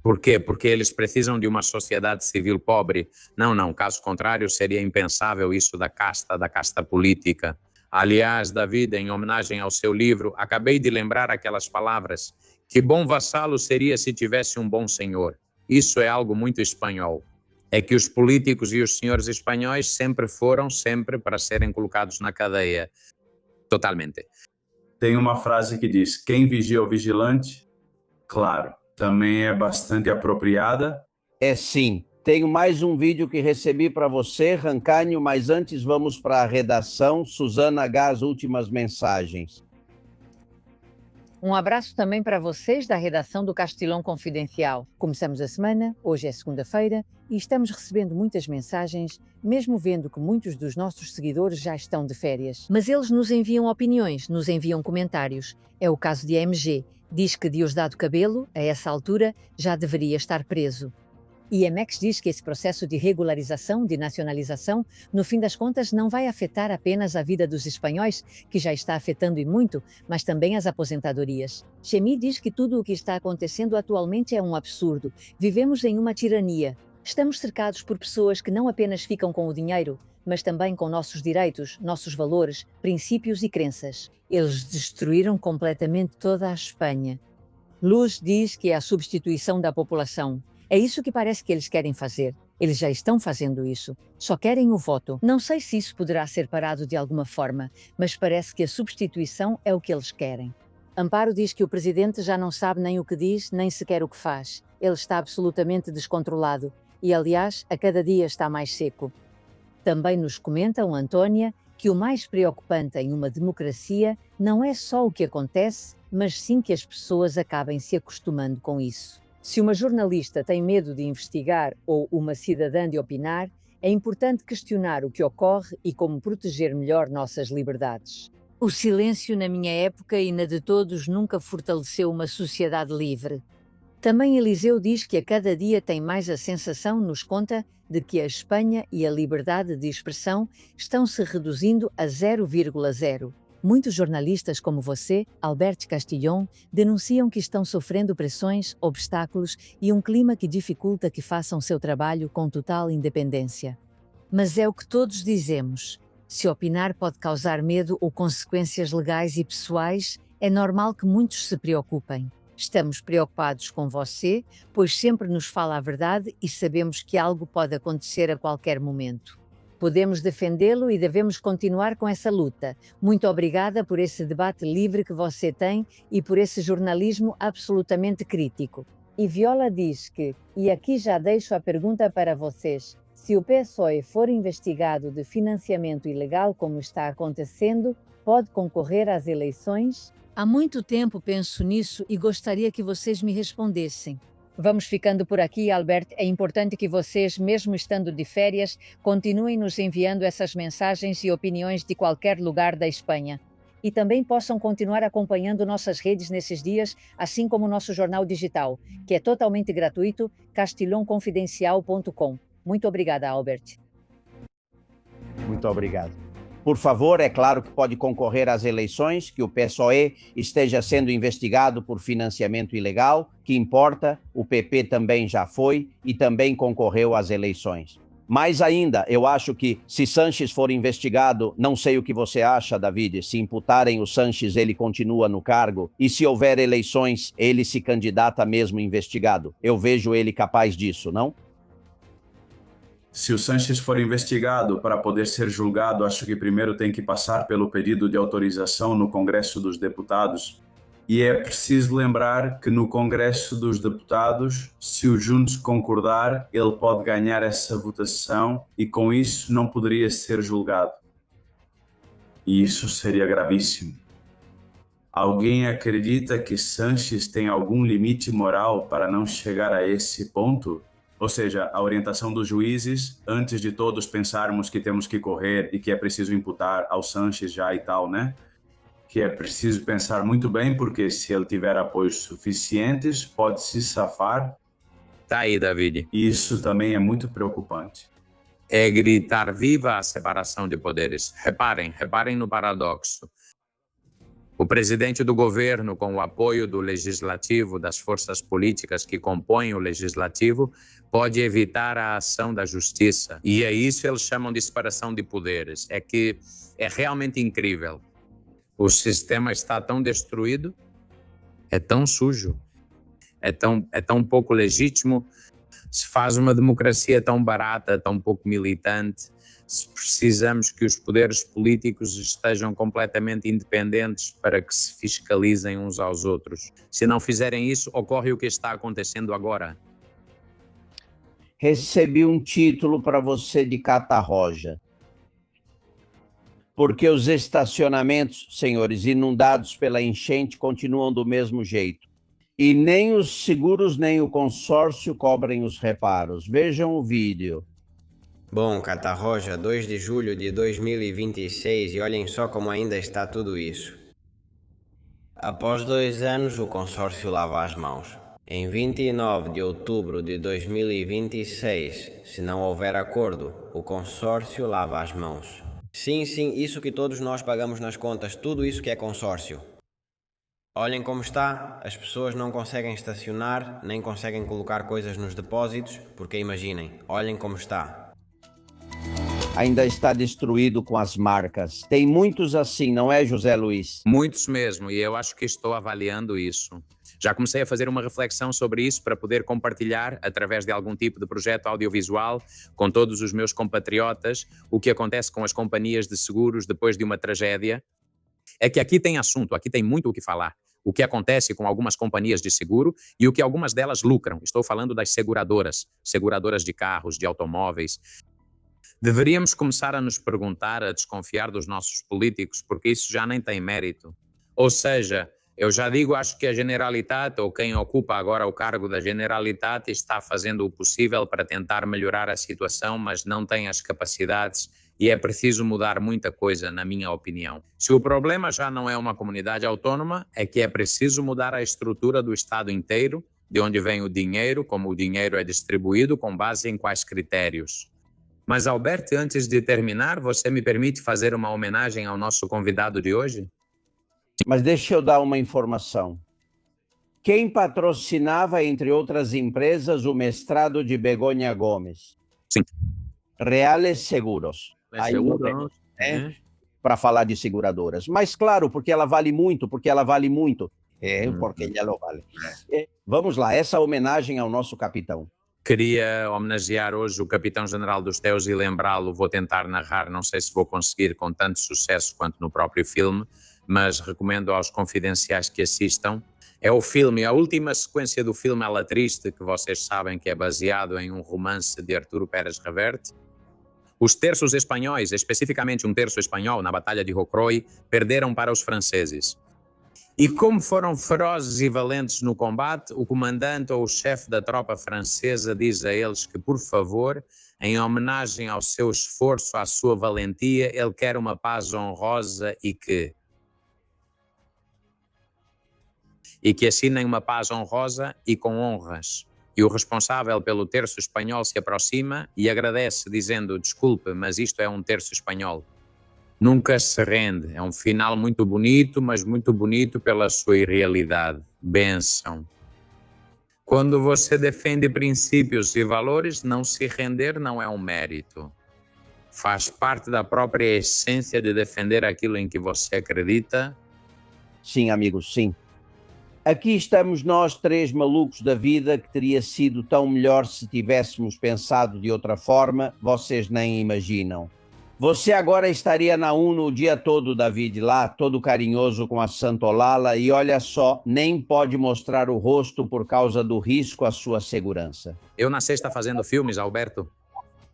Por quê? Porque eles precisam de uma sociedade civil pobre. Não, caso contrário seria impensável isso da casta política. Aliás, David, em homenagem ao seu livro, acabei de lembrar aquelas palavras: que bom vassalo seria se tivesse um bom senhor. Isso é algo muito espanhol. É que os políticos e os senhores espanhóis sempre foram para serem colocados na cadeia. Totalmente. Tem uma frase que diz: quem vigia o vigilante? Claro, também é bastante apropriada. É sim. Tenho mais um vídeo que recebi para você, Rancânio, mas antes vamos para a redação. Suzana H, as últimas mensagens. Um abraço também para vocês da redação do Castilão Confidencial. Começamos a semana, hoje é segunda-feira, e estamos recebendo muitas mensagens, mesmo vendo que muitos dos nossos seguidores já estão de férias. Mas eles nos enviam opiniões, nos enviam comentários. É o caso de AMG. Diz que Diosdado Cabello, a essa altura, já deveria estar preso. IMEX diz que esse processo de regularização, de nacionalização, no fim das contas não vai afetar apenas a vida dos espanhóis, que já está afetando e muito, mas também as aposentadorias. Chemi diz que tudo o que está acontecendo atualmente é um absurdo. Vivemos em uma tirania. Estamos cercados por pessoas que não apenas ficam com o dinheiro, mas também com nossos direitos, nossos valores, princípios e crenças. Eles destruíram completamente toda a Espanha. Luz diz que é a substituição da população. É isso que parece que eles querem fazer. Eles já estão fazendo isso. Só querem o voto. Não sei se isso poderá ser parado de alguma forma, mas parece que a substituição é o que eles querem. Amparo diz que o presidente já não sabe nem o que diz, nem sequer o que faz. Ele está absolutamente descontrolado. E, aliás, a cada dia está mais seco. Também nos comentam, Antônia, que o mais preocupante em uma democracia não é só o que acontece, mas sim que as pessoas acabem se acostumando com isso. Se uma jornalista tem medo de investigar ou uma cidadã de opinar, é importante questionar o que ocorre e como proteger melhor nossas liberdades. O silêncio na minha época e na de todos nunca fortaleceu uma sociedade livre. Também Eliseu diz que a cada dia tem mais a sensação, nos conta, de que a Espanha e a liberdade de expressão estão se reduzindo a 0,0. Muitos jornalistas como você, Albert Castillon, denunciam que estão sofrendo pressões, obstáculos e um clima que dificulta que façam seu trabalho com total independência. Mas é o que todos dizemos. Se opinar pode causar medo ou consequências legais e pessoais, é normal que muitos se preocupem. Estamos preocupados com você, pois sempre nos fala a verdade e sabemos que algo pode acontecer a qualquer momento. Podemos defendê-lo e devemos continuar com essa luta. Muito obrigada por esse debate livre que você tem e por esse jornalismo absolutamente crítico. E Viola diz que, e aqui já deixo a pergunta para vocês, se o PSOE for investigado de financiamento ilegal como está acontecendo, pode concorrer às eleições? Há muito tempo penso nisso e gostaria que vocês me respondessem. Vamos ficando por aqui, Albert. É importante que vocês, mesmo estando de férias, continuem nos enviando essas mensagens e opiniões de qualquer lugar da Espanha. E também possam continuar acompanhando nossas redes nesses dias, assim como o nosso jornal digital, que é totalmente gratuito, castilonconfidencial.com. Muito obrigada, Albert. Muito obrigado. Por favor, é claro que pode concorrer às eleições, que o PSOE esteja sendo investigado por financiamento ilegal, que importa, o PP também já foi e também concorreu às eleições. Mais ainda, eu acho que se Sanches for investigado, não sei o que você acha, David, se imputarem o Sanches, ele continua no cargo, e se houver eleições, ele se candidata mesmo investigado. Eu vejo ele capaz disso, não? Se o Sanches for investigado para poder ser julgado, acho que primeiro tem que passar pelo pedido de autorização no Congresso dos Deputados. E é preciso lembrar que no Congresso dos Deputados, se o Junts concordar, ele pode ganhar essa votação e com isso não poderia ser julgado. E isso seria gravíssimo. Alguém acredita que Sanches tem algum limite moral para não chegar a esse ponto? Ou seja, a orientação dos juízes, antes de todos pensarmos que temos que correr e que é preciso imputar ao Sanches já e tal, né? Que é preciso pensar muito bem, porque se ele tiver apoios suficientes, pode se safar. Tá aí, David. Isso também é muito preocupante. É gritar viva a separação de poderes. Reparem no paradoxo. O presidente do governo, com o apoio do legislativo, das forças políticas que compõem o legislativo, pode evitar a ação da justiça. E é isso que eles chamam de separação de poderes. É que é realmente incrível. O sistema está tão destruído, é tão sujo, é tão pouco legítimo, se faz uma democracia tão barata, tão pouco militante. Se precisamos que os poderes políticos estejam completamente independentes para que se fiscalizem uns aos outros. Se não fizerem isso, ocorre o que está acontecendo agora. Recebi um título para você de Catarroja. Porque os estacionamentos, senhores, inundados pela enchente continuam do mesmo jeito. E nem os seguros nem o consórcio cobrem os reparos. Vejam o vídeo. Bom, Catarroja, 2 de julho de 2026, e olhem só como ainda está tudo isso. Após 2 anos, o consórcio lava as mãos. Em 29 de outubro de 2026, se não houver acordo, o consórcio lava as mãos. Sim, isso que todos nós pagamos nas contas, tudo isso que é consórcio. Olhem como está, as pessoas não conseguem estacionar, nem conseguem colocar coisas nos depósitos, porque imaginem, olhem como está. Ainda está destruído com as marcas. Tem muitos assim, não é, José Luiz? Muitos mesmo, e eu acho que estou avaliando isso. Já comecei a fazer uma reflexão sobre isso para poder compartilhar, através de algum tipo de projeto audiovisual, com todos os meus compatriotas, o que acontece com as companhias de seguros depois de uma tragédia. É que aqui tem assunto, aqui tem muito o que falar. O que acontece com algumas companhias de seguro e o que algumas delas lucram. Estou falando das seguradoras de carros, de automóveis. Deveríamos começar a nos perguntar, a desconfiar dos nossos políticos, porque isso já nem tem mérito. Ou seja, eu já digo, acho que a Generalitat, ou quem ocupa agora o cargo da Generalitat, está fazendo o possível para tentar melhorar a situação, mas não tem as capacidades e é preciso mudar muita coisa, na minha opinião. Se o problema já não é uma comunidade autónoma, é que é preciso mudar a estrutura do Estado inteiro, de onde vem o dinheiro, como o dinheiro é distribuído, com base em quais critérios. Mas, Alberto, antes de terminar, você me permite fazer uma homenagem ao nosso convidado de hoje? Mas deixa eu dar uma informação. Quem patrocinava, entre outras empresas, o mestrado de Begonha Gomes? Sim. Reales Seguros. Aí não tem, para falar de seguradoras. Mas, claro, porque ela vale muito. Porque ela lo vale. Vamos lá, essa homenagem ao nosso capitão. Queria homenagear hoje o capitão-general dos Teus e lembrá-lo, vou tentar narrar, não sei se vou conseguir com tanto sucesso quanto no próprio filme, mas recomendo aos confidenciais que assistam. É o filme, a última sequência do filme Ela Triste, que vocês sabem que é baseado em um romance de Arturo Pérez Reverte. Os terços espanhóis, especificamente um terço espanhol na Batalha de Rocroi, perderam para os franceses. E como foram ferozes e valentes no combate, o comandante ou o chefe da tropa francesa diz a eles que, por favor, em homenagem ao seu esforço, à sua valentia, ele quer uma paz honrosa e que assinem uma paz honrosa e com honras. E o responsável pelo terço espanhol se aproxima e agradece, dizendo: desculpe, mas isto é um terço espanhol. Nunca se rende. É um final muito bonito, mas muito bonito pela sua irrealidade. Bênção. Quando você defende princípios e valores, não se render não é um mérito. Faz parte da própria essência de defender aquilo em que você acredita. Sim, amigos, sim. Aqui estamos nós, três malucos da vida, que teria sido tão melhor se tivéssemos pensado de outra forma, vocês nem imaginam. Você agora estaria na UNO o dia todo, David, lá, todo carinhoso com a Santolala, e olha só, nem pode mostrar o rosto por causa do risco à sua segurança. Eu na sexta fazendo filmes, Alberto.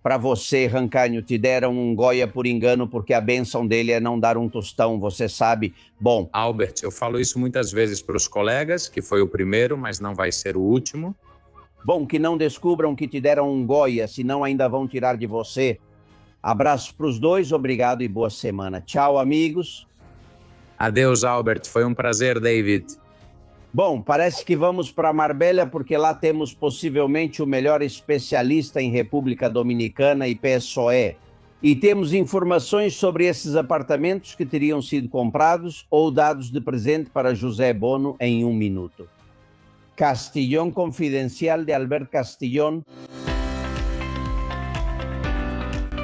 Para você, Rancanho, te deram um Goya por engano, porque a bênção dele é não dar um tostão, você sabe. Bom... Albert, eu falo isso muitas vezes para os colegas, que foi o primeiro, mas não vai ser o último. Bom, que não descubram que te deram um Goya, senão ainda vão tirar de você. Abraço para os dois, obrigado e boa semana. Tchau, amigos. Adeus, Albert. Foi um prazer, David. Bom, parece que vamos para Marbella porque lá temos possivelmente o melhor especialista em República Dominicana e PSOE. E temos informações sobre esses apartamentos que teriam sido comprados ou dados de presente para José Bono em 1 minuto. Castillón Confidencial de Albert Castillón.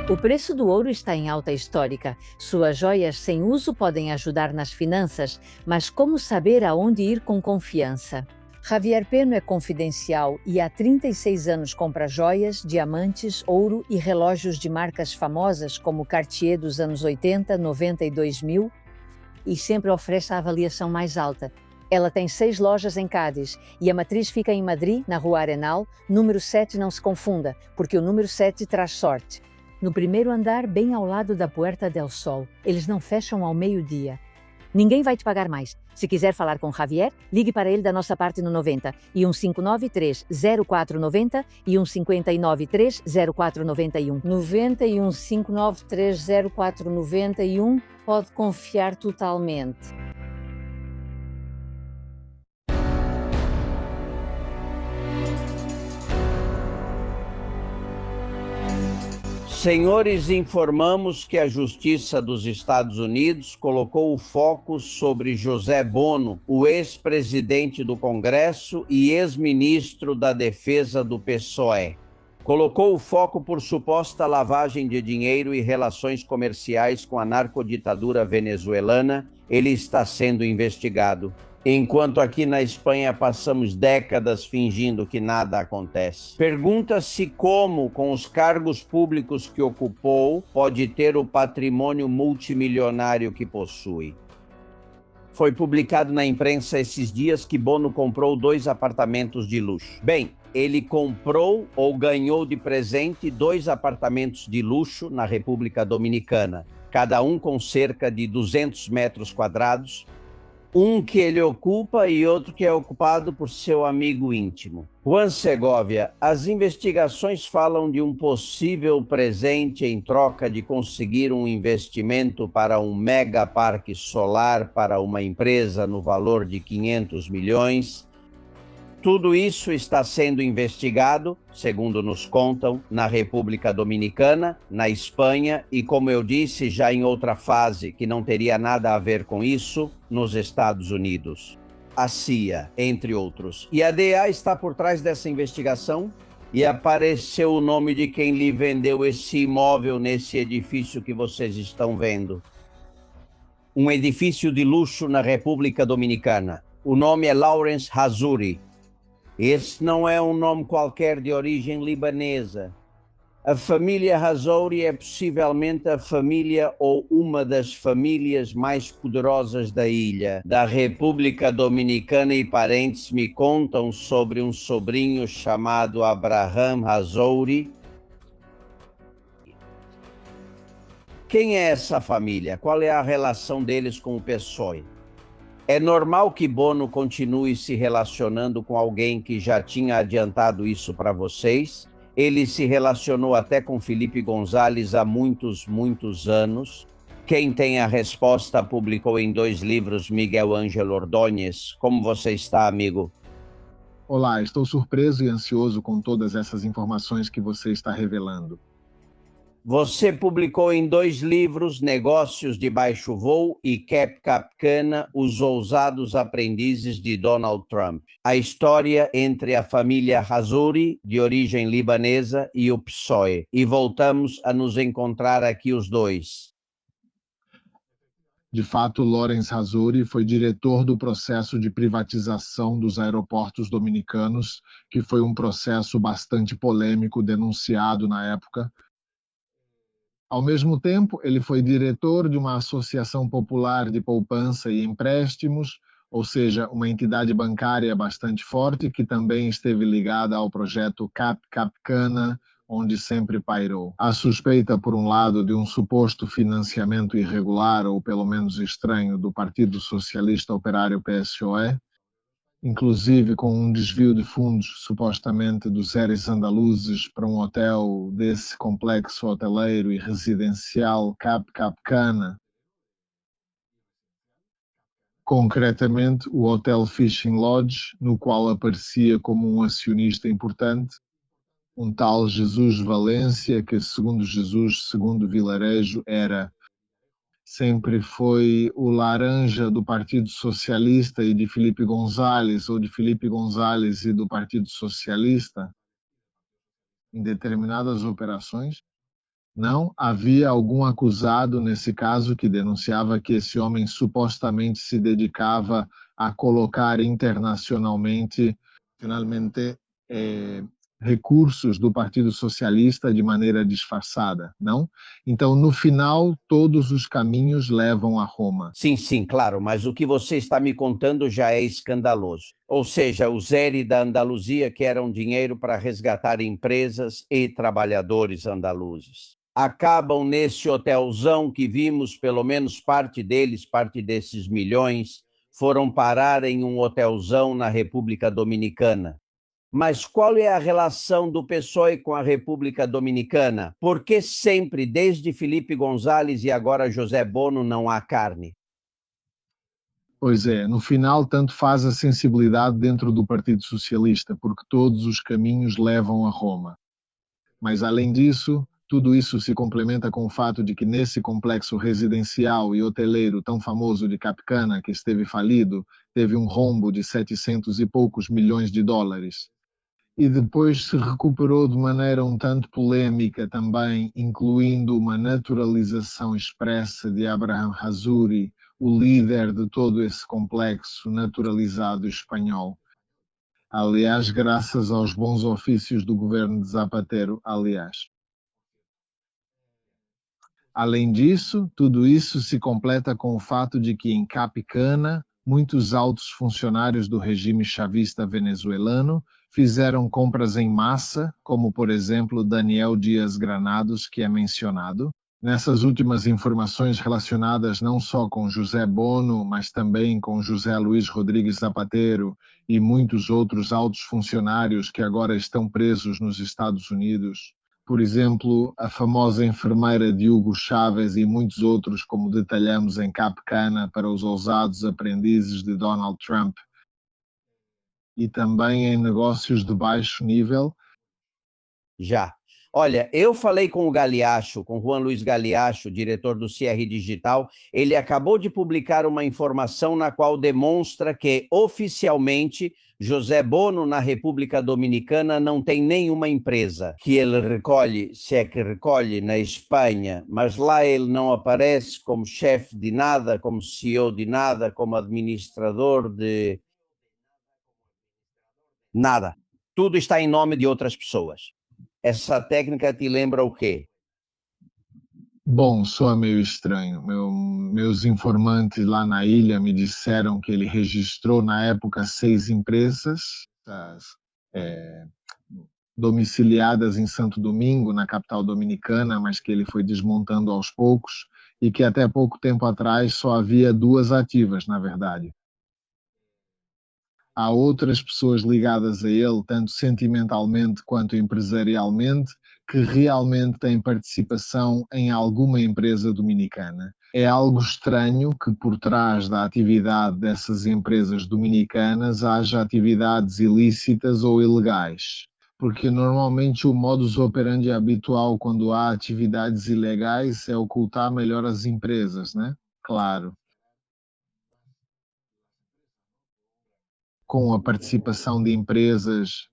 O preço do ouro está em alta histórica. Suas joias sem uso podem ajudar nas finanças, mas como saber aonde ir com confiança? Javier Peno é confidencial e há 36 anos compra joias, diamantes, ouro e relógios de marcas famosas como Cartier dos anos 80, 90 e 2000 e sempre oferece a avaliação mais alta. Ela tem 6 lojas em Cádiz e a matriz fica em Madrid, na Rua Arenal. Número 7 não se confunda, porque o número 7 traz sorte. No primeiro andar, bem ao lado da Puerta del Sol. Eles não fecham ao meio-dia. Ninguém vai te pagar mais. Se quiser falar com Javier, ligue para ele da nossa parte no 90 e 159-30490 e 159-30491. 90 e 159-30491. Pode confiar totalmente. Senhores, informamos que a Justiça dos Estados Unidos colocou o foco sobre José Bono, o ex-presidente do Congresso e ex-ministro da Defesa do PSOE. Colocou o foco por suposta lavagem de dinheiro e relações comerciais com a narcoditadura venezuelana. Ele está sendo investigado. Enquanto aqui na Espanha passamos décadas fingindo que nada acontece. Pergunta-se como, com os cargos públicos que ocupou, pode ter o patrimônio multimilionário que possui. Foi publicado na imprensa esses dias que Bono comprou 2 apartamentos de luxo. Bem, ele comprou ou ganhou de presente 2 apartamentos de luxo na República Dominicana, cada um com cerca de 200 metros quadrados, um que ele ocupa e outro que é ocupado por seu amigo íntimo. Juan Segovia, as investigações falam de um possível presente em troca de conseguir um investimento para um mega parque solar para uma empresa no valor de 500 milhões. Tudo isso está sendo investigado, segundo nos contam, na República Dominicana, na Espanha e, como eu disse, já em outra fase, que não teria nada a ver com isso, nos Estados Unidos. A CIA, entre outros. E a DEA está por trás dessa investigação e apareceu o nome de quem lhe vendeu esse imóvel nesse edifício que vocês estão vendo. Um edifício de luxo na República Dominicana. O nome é Lawrence Hazzouri. Esse não é um nome qualquer de origem libanesa. A família Hazzouri é possivelmente a família ou uma das famílias mais poderosas da ilha, da República Dominicana, e parentes me contam sobre um sobrinho chamado Abraham Hazzouri. Quem é essa família? Qual é a relação deles com o PSOE? É normal que Bono continue se relacionando com alguém que já tinha adiantado isso para vocês. Ele se relacionou até com Felipe González há muitos anos. Quem tem a resposta publicou em 2 livros Miguel Ângelo Ordóñez. Como você está, amigo? Olá, estou surpreso e ansioso com todas essas informações que você está revelando. Você publicou em 2 livros, Negócios de Baixo Voo e Capcana, Os Ousados Aprendizes de Donald Trump. A história entre a família Hazzouri, de origem libanesa, e o PSOE. E voltamos a nos encontrar aqui os 2. De fato, Lawrence Hazzouri foi diretor do processo de privatização dos aeroportos dominicanos, que foi um processo bastante polêmico, denunciado na época. Ao mesmo tempo, ele foi diretor de uma associação popular de poupança e empréstimos, ou seja, uma entidade bancária bastante forte, que também esteve ligada ao projeto Capcana, onde sempre pairou. A suspeita, por um lado, de um suposto financiamento irregular, ou pelo menos estranho, do Partido Socialista Operário PSOE, inclusive com um desvio de fundos, supostamente, dos Eres Andaluzes para um hotel desse complexo hoteleiro e residencial Capcana. Concretamente, o Hotel Fishing Lodge, no qual aparecia como um acionista importante, um tal Jesus Valência, que, segundo Jesus, segundo Vilarejo, sempre foi o laranja do Partido Socialista e de Felipe González, ou de Felipe González e do Partido Socialista, em determinadas operações. Não havia algum acusado nesse caso que denunciava que esse homem supostamente se dedicava a colocar internacionalmente, finalmente, recursos do Partido Socialista de maneira disfarçada, não? Então, no final, todos os caminhos levam a Roma. Sim, claro, mas o que você está me contando já é escandaloso. Ou seja, os ERE da Andaluzia querem dinheiro para resgatar empresas e trabalhadores andaluzes. Acabam nesse hotelzão que vimos, pelo menos parte deles, parte desses milhões, foram parar em um hotelzão na República Dominicana. Mas qual é a relação do PSOE com a República Dominicana? Por que sempre, desde Felipe González e agora José Bono, não há carne? Pois é, no final tanto faz a sensibilidade dentro do Partido Socialista, porque todos os caminhos levam a Roma. Mas além disso, tudo isso se complementa com o fato de que nesse complexo residencial e hoteleiro tão famoso de Capcana, que esteve falido, teve um rombo de 700 e poucos milhões de dólares. E depois se recuperou de maneira um tanto polêmica também, incluindo uma naturalização expressa de Abraham Hazuri, o líder de todo esse complexo naturalizado espanhol. Aliás, graças aos bons ofícios do governo de Zapatero, aliás. Além disso, tudo isso se completa com o fato de que em Capcana, muitos altos funcionários do regime chavista venezuelano fizeram compras em massa, como por exemplo Daniel Dias Granados, que é mencionado. Nessas últimas informações relacionadas não só com José Bono, mas também com José Luiz Rodrigues Zapatero e muitos outros altos funcionários que agora estão presos nos Estados Unidos. Por exemplo, a famosa enfermeira de Hugo Chávez e muitos outros, como detalhamos em Capcana para os ousados aprendizes de Donald Trump. E também em negócios de baixo nível? Já. Olha, eu falei com o Galiacho, com Juan Luiz Galiacho, diretor do CR Digital. Ele acabou de publicar uma informação na qual demonstra que, oficialmente, José Bono, na República Dominicana, não tem nenhuma empresa. Que ele recolhe, se é que recolhe, na Espanha, mas lá ele não aparece como chefe de nada, como CEO de nada, como administrador de nada. Tudo está em nome de outras pessoas. Essa técnica te lembra o quê? Bom, soa meio estranho. Meus informantes lá na ilha me disseram que ele registrou na época 6 empresas domiciliadas em Santo Domingo, na capital dominicana, mas que ele foi desmontando aos poucos e que até pouco tempo atrás só havia 2 ativas, na verdade. Há outras pessoas ligadas a ele, tanto sentimentalmente quanto empresarialmente, que realmente têm participação em alguma empresa dominicana. É algo estranho que por trás da atividade dessas empresas dominicanas haja atividades ilícitas ou ilegais. Porque normalmente o modus operandi habitual quando há atividades ilegais é ocultar melhor as empresas, né? Claro. Com a participação de empresas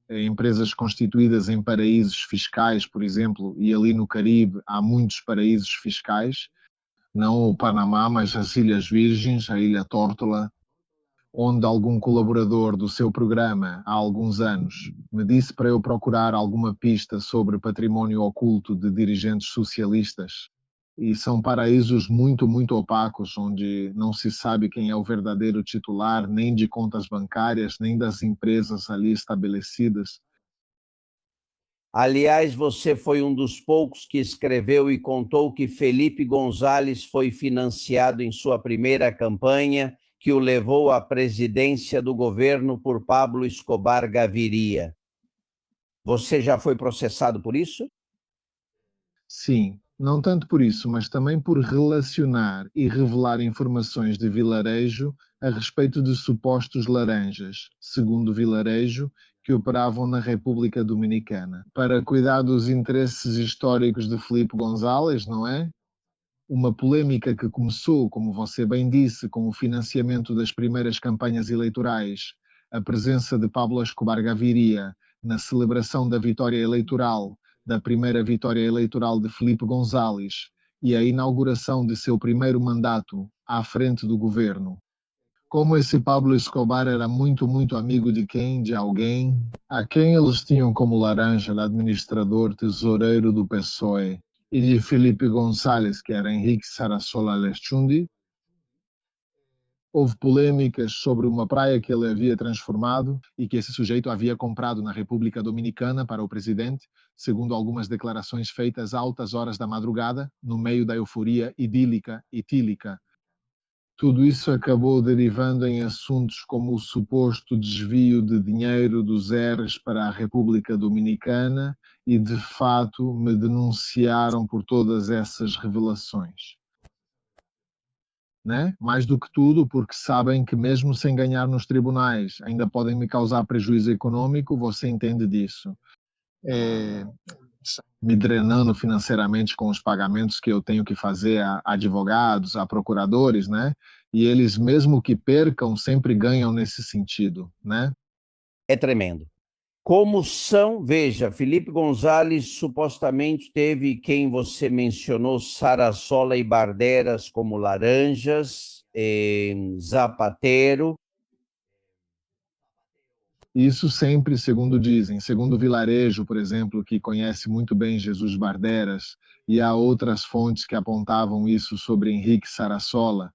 constituídas em paraísos fiscais, por exemplo, e ali no Caribe há muitos paraísos fiscais, não o Panamá, mas as Ilhas Virgens, a Ilha Tórtola, onde algum colaborador do seu programa há alguns anos me disse para eu procurar alguma pista sobre património oculto de dirigentes socialistas. E são paraísos muito, muito opacos, onde não se sabe quem é o verdadeiro titular, nem de contas bancárias, nem das empresas ali estabelecidas. Aliás, você foi um dos poucos que escreveu e contou que Felipe González foi financiado em sua primeira campanha, que o levou à presidência do governo por Pablo Escobar Gaviria. Você já foi processado por isso? Sim. Não tanto por isso, mas também por relacionar e revelar informações de Vilarejo a respeito de supostos laranjas, segundo Vilarejo, que operavam na República Dominicana, para cuidar dos interesses históricos de Felipe González, não é? Uma polêmica que começou, como você bem disse, com o financiamento das primeiras campanhas eleitorais, a presença de Pablo Escobar Gaviria na celebração da vitória eleitoral, da primeira vitória eleitoral de Felipe González e a inauguração de seu primeiro mandato à frente do governo. Como esse Pablo Escobar era muito, muito amigo de quem? De alguém a quem eles tinham como laranja de administrador tesoureiro do PSOE e de Felipe González, que era Henrique Sarasola Lechundi. Houve polêmicas sobre uma praia que ele havia transformado e que esse sujeito havia comprado na República Dominicana para o presidente, segundo algumas declarações feitas a altas horas da madrugada, no meio da euforia idílica e tílica. Tudo isso acabou derivando em assuntos como o suposto desvio de dinheiro dos ERs para a República Dominicana e, de fato, me denunciaram por todas essas revelações. Né? Mais do que tudo, porque sabem que mesmo sem ganhar nos tribunais ainda podem me causar prejuízo econômico, você entende disso. me drenando financeiramente com os pagamentos que eu tenho que fazer a advogados, a procuradores, né? E eles, mesmo que percam, sempre ganham nesse sentido, né? É tremendo. Como são, veja, Felipe Gonzalez supostamente teve quem você mencionou, Sarasola e Barderas como laranjas, Zapatero. Isso sempre, segundo dizem, segundo o Vilarejo, por exemplo, que conhece muito bem Jesus Barderas, e há outras fontes que apontavam isso sobre Henrique Sarasola.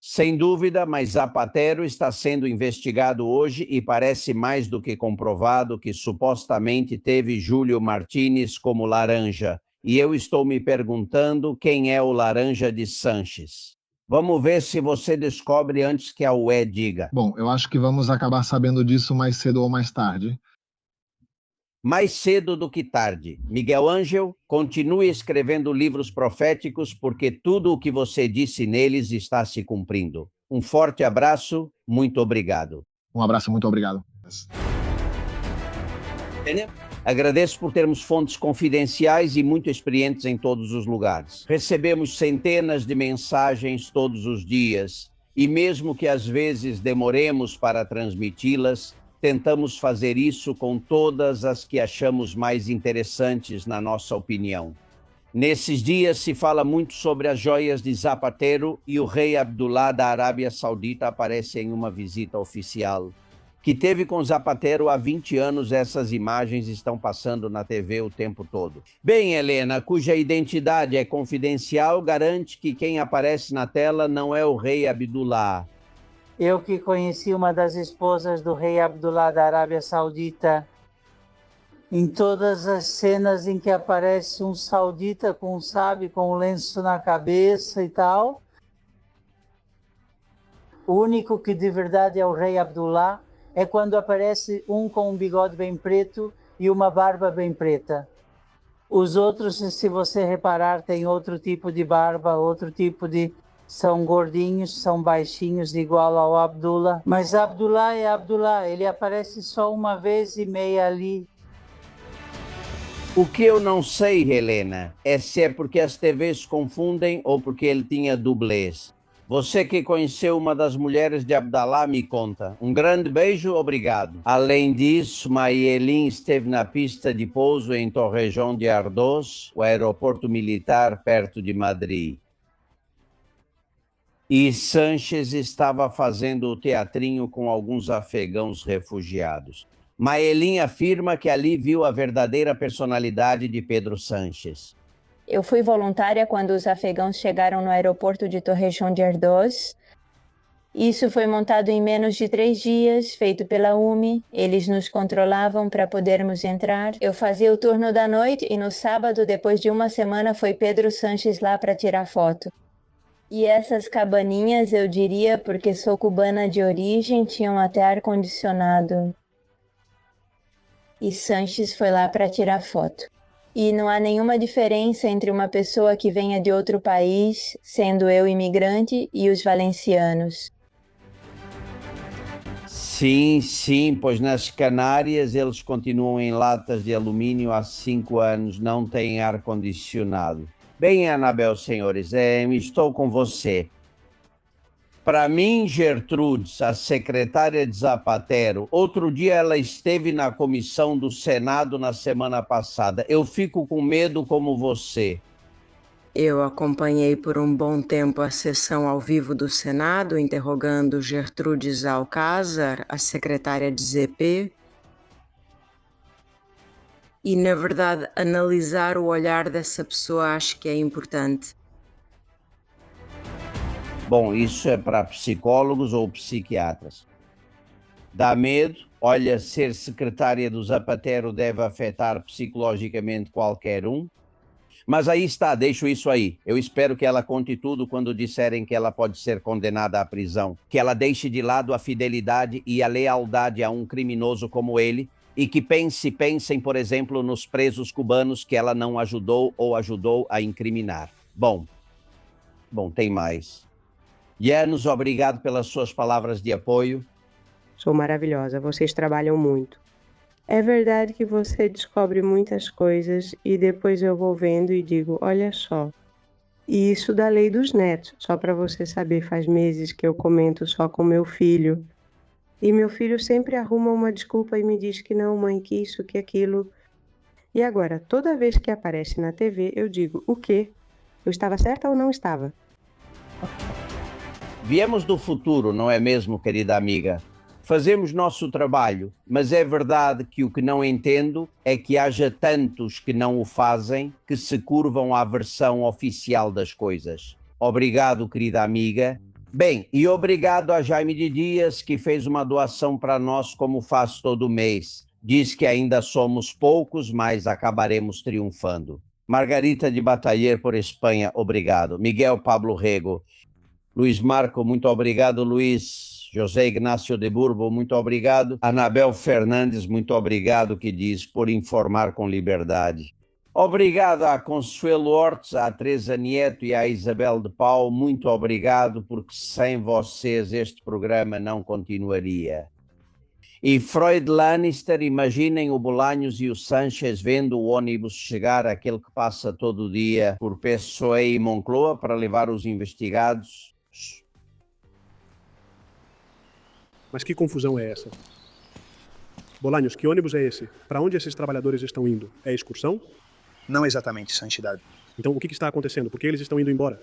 Sem dúvida, mas Zapatero está sendo investigado hoje e parece mais do que comprovado que supostamente teve Júlio Martínez como laranja. E eu estou me perguntando quem é o laranja de Sanches. Vamos ver se você descobre antes que a UE diga. Bom, eu acho que vamos acabar sabendo disso mais cedo ou mais tarde. Mais cedo do que tarde. Miguel Ângel, continue escrevendo livros proféticos, porque tudo o que você disse neles está se cumprindo. Um forte abraço, muito obrigado. Um abraço, muito obrigado. Agradeço por termos fontes confidenciais e muito experientes em todos os lugares. Recebemos centenas de mensagens todos os dias, e mesmo que às vezes demoremos para transmiti-las, tentamos fazer isso com todas as que achamos mais interessantes na nossa opinião. Nesses dias se fala muito sobre as joias de Zapatero e o rei Abdullah da Arábia Saudita aparece em uma visita oficial. Que teve com Zapatero há 20 anos, essas imagens estão passando na TV o tempo todo. Bem, Helena, cuja identidade é confidencial, garante que quem aparece na tela não é o rei Abdullah. Eu que conheci uma das esposas do rei Abdullah da Arábia Saudita, em todas as cenas em que aparece um saudita com um lenço na cabeça e tal, o único que de verdade é o rei Abdullah é quando aparece um com um bigode bem preto e uma barba bem preta. Os outros, se você reparar, têm outro tipo de barba, outro tipo de... São gordinhos, são baixinhos, igual ao Abdullah. Mas Abdullah é Abdullah, ele aparece só uma vez e meia ali. O que eu não sei, Helena, é se é porque as TVs confundem ou porque ele tinha dublês. Você que conheceu uma das mulheres de Abdallah, me conta. Um grande beijo, obrigado. Além disso, Mayelin esteve na pista de pouso em Torrejón de Ardoz, o aeroporto militar perto de Madrid. E Sanches estava fazendo o teatrinho com alguns afegãos refugiados. Mayelin afirma que ali viu a verdadeira personalidade de Pedro Sanches. Eu fui voluntária quando os afegãos chegaram no aeroporto de Torrejón de Ardoz. Isso foi montado em menos de 3 dias, feito pela UMI. Eles nos controlavam para podermos entrar. Eu fazia o turno da noite e no sábado, depois de uma semana, foi Pedro Sanches lá para tirar foto. E essas cabaninhas, eu diria, porque sou cubana de origem, tinham até ar-condicionado. E Sanches foi lá para tirar foto. E não há nenhuma diferença entre uma pessoa que venha de outro país, sendo eu imigrante, e os valencianos. Sim, pois nas Canárias eles continuam em latas de alumínio há 5 anos, não têm ar-condicionado. Bem, Anabel, senhores, estou com você. Para mim, Gertrudes, a secretária de Zapatero, outro dia ela esteve na comissão do Senado na semana passada. Eu fico com medo como você. Eu acompanhei por um bom tempo a sessão ao vivo do Senado, interrogando Gertrudes Alcázar, a secretária de ZP. E, na verdade, analisar o olhar dessa pessoa acho que é importante. Bom, isso é para psicólogos ou psiquiatras. Dá medo? Olha, ser secretária do Zapatero deve afetar psicologicamente qualquer um. Mas aí está, deixo isso aí. Eu espero que ela conte tudo quando disserem que ela pode ser condenada à prisão. Que ela deixe de lado a fidelidade e a lealdade a um criminoso como ele, e que pensem, por exemplo, nos presos cubanos que ela não ajudou ou ajudou a incriminar. Bom, tem mais. Janos, obrigado pelas suas palavras de apoio. Sou maravilhosa, vocês trabalham muito. É verdade que você descobre muitas coisas e depois eu vou vendo e digo, olha só. E isso da lei dos netos, só para você saber, faz meses que eu comento só com meu filho. E meu filho sempre arruma uma desculpa e me diz que não, mãe, que isso, que aquilo. E agora, toda vez que aparece na TV, eu digo, o quê? Eu estava certa ou não estava? Viemos do futuro, não é mesmo, querida amiga? Fazemos nosso trabalho, mas é verdade que o que não entendo é que haja tantos que não o fazem, que se curvam à versão oficial das coisas. Obrigado, querida amiga. Bem, e obrigado a Jaime de Dias, que fez uma doação para nós, como faz todo mês. Diz que ainda somos poucos, mas acabaremos triunfando. Margarita de Bataller, por Espanha, obrigado. Miguel Pablo Rego. Luiz Marco, muito obrigado. Luiz José Ignácio de Burbo, muito obrigado. Anabel Fernandes, muito obrigado, que diz, por informar com liberdade. Obrigado a Consuelo Ortiz, a Teresa Nieto e a Isabel de Pau, muito obrigado, porque sem vocês este programa não continuaria. E Freud Lannister, imaginem o Bolanhos e o Sanchez vendo o ônibus chegar, aquele que passa todo dia por Pessoa e Moncloa para levar os investigados. Mas que confusão é essa? Bolanhos, que ônibus é esse? Para onde esses trabalhadores estão indo? É excursão? Não exatamente, Santidade. Então o que está acontecendo? Por que eles estão indo embora?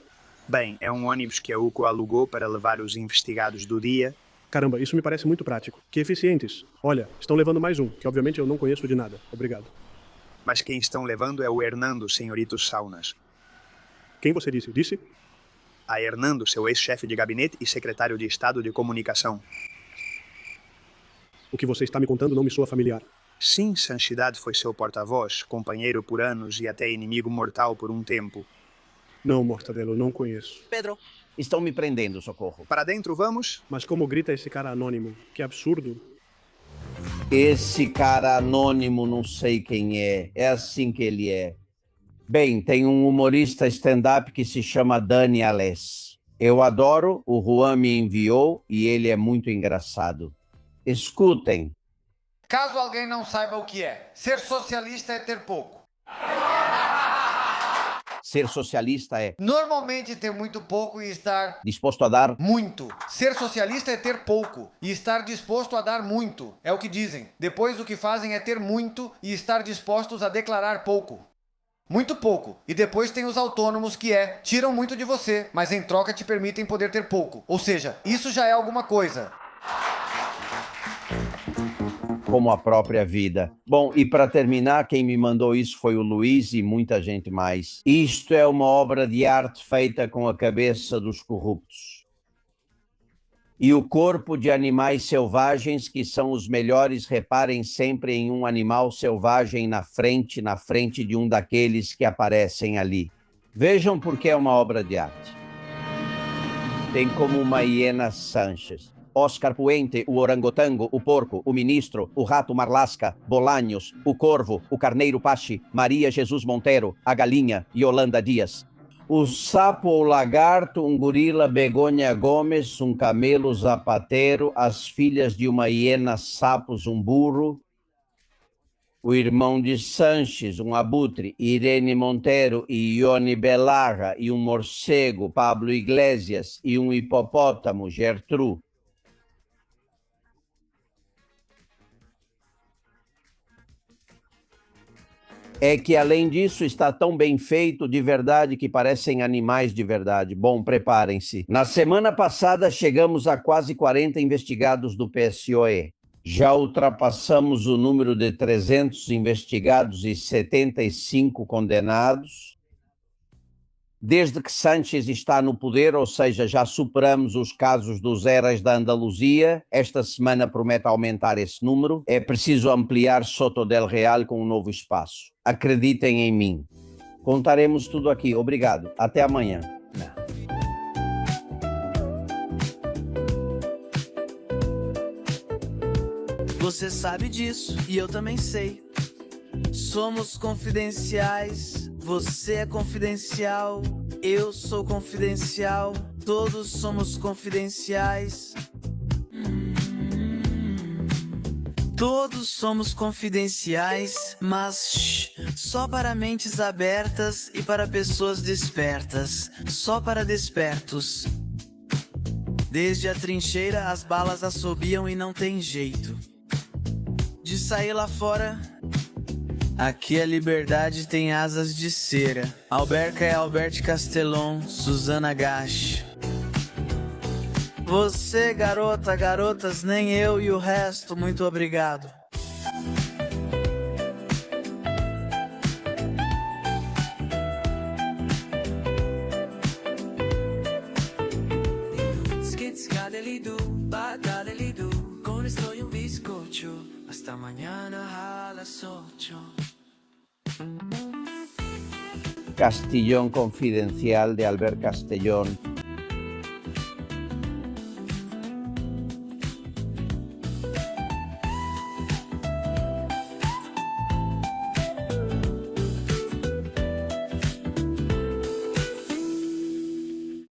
Bem, é um ônibus que a UCO alugou para levar os investigados do dia. Caramba, isso me parece muito prático. Que eficientes. Olha, estão levando mais um, que obviamente eu não conheço de nada. Obrigado. Mas quem estão levando é o Hernando, senhorito Saunas. Quem você disse? Disse? A Hernando, seu ex-chefe de gabinete e secretário de Estado de Comunicação. O que você está me contando não me soa familiar. Sim, Santidade foi seu porta-voz, companheiro por anos e até inimigo mortal por um tempo. Não, Mortadelo, não conheço. Pedro, estão me prendendo, socorro. Para dentro, vamos? Mas como grita esse cara anônimo? Que absurdo. Esse cara anônimo, não sei quem é. É assim que ele é. Bem, tem um humorista stand-up que se chama Dani Alés. Eu adoro, o Juan me enviou e ele é muito engraçado. Escutem. Caso alguém não saiba o que é, ser socialista é ter pouco. Ser socialista é normalmente ter muito pouco e estar disposto a dar muito. Ser socialista é ter pouco e estar disposto a dar muito. É o que dizem. Depois o que fazem é ter muito e estar dispostos a declarar pouco. Muito pouco. E depois tem os autônomos que tiram muito de você, mas em troca te permitem poder ter pouco. Ou seja, isso já é alguma coisa. Como a própria vida. Bom, e para terminar, quem me mandou isso foi o Luiz e muita gente mais. Isto é uma obra de arte feita com a cabeça dos corruptos. E o corpo de animais selvagens, que são os melhores, reparem sempre em um animal selvagem na frente de um daqueles que aparecem ali. Vejam porque é uma obra de arte. Tem como uma hiena Sanchez. Oscar Puente, o orangotango, o porco, o ministro, o rato Marlasca, Bolanhos, o corvo, o carneiro Pache, Maria Jesus Monteiro, a galinha, Yolanda Dias. O sapo ou lagarto, um gorila Begônia Gomes, um camelo Zapatero, as filhas de uma hiena Sapos, um burro. O irmão de Sanches, um abutre, Irene Montero e Ione Belarra, e um morcego, Pablo Iglesias, e um hipopótamo, Gertrude. É que, além disso, está tão bem feito de verdade que parecem animais de verdade. Bom, preparem-se. Na semana passada, chegamos a quase 40 investigados do PSOE. Já ultrapassamos o número de 300 investigados e 75 condenados. Desde que Sánchez está no poder, ou seja, já superamos os casos dos Eras da Andaluzia, esta semana promete aumentar esse número. É preciso ampliar Soto del Real com um novo espaço. Acreditem em mim. Contaremos tudo aqui. Obrigado. Até amanhã. Você sabe disso e eu também sei. Somos confidenciais, você é confidencial, eu sou confidencial, todos somos confidenciais. Todos somos confidenciais, mas só para mentes abertas e para pessoas despertas, só para despertos. Desde a trincheira as balas assobiam e não tem jeito de sair lá fora. Aqui a liberdade tem asas de cera. Alberca é Albert Castellon, Susana Gash. Você, garota, garotas, nem eu e o resto, muito obrigado. Hasta mañana a las 8. Castillón Confidencial de Albert Castellón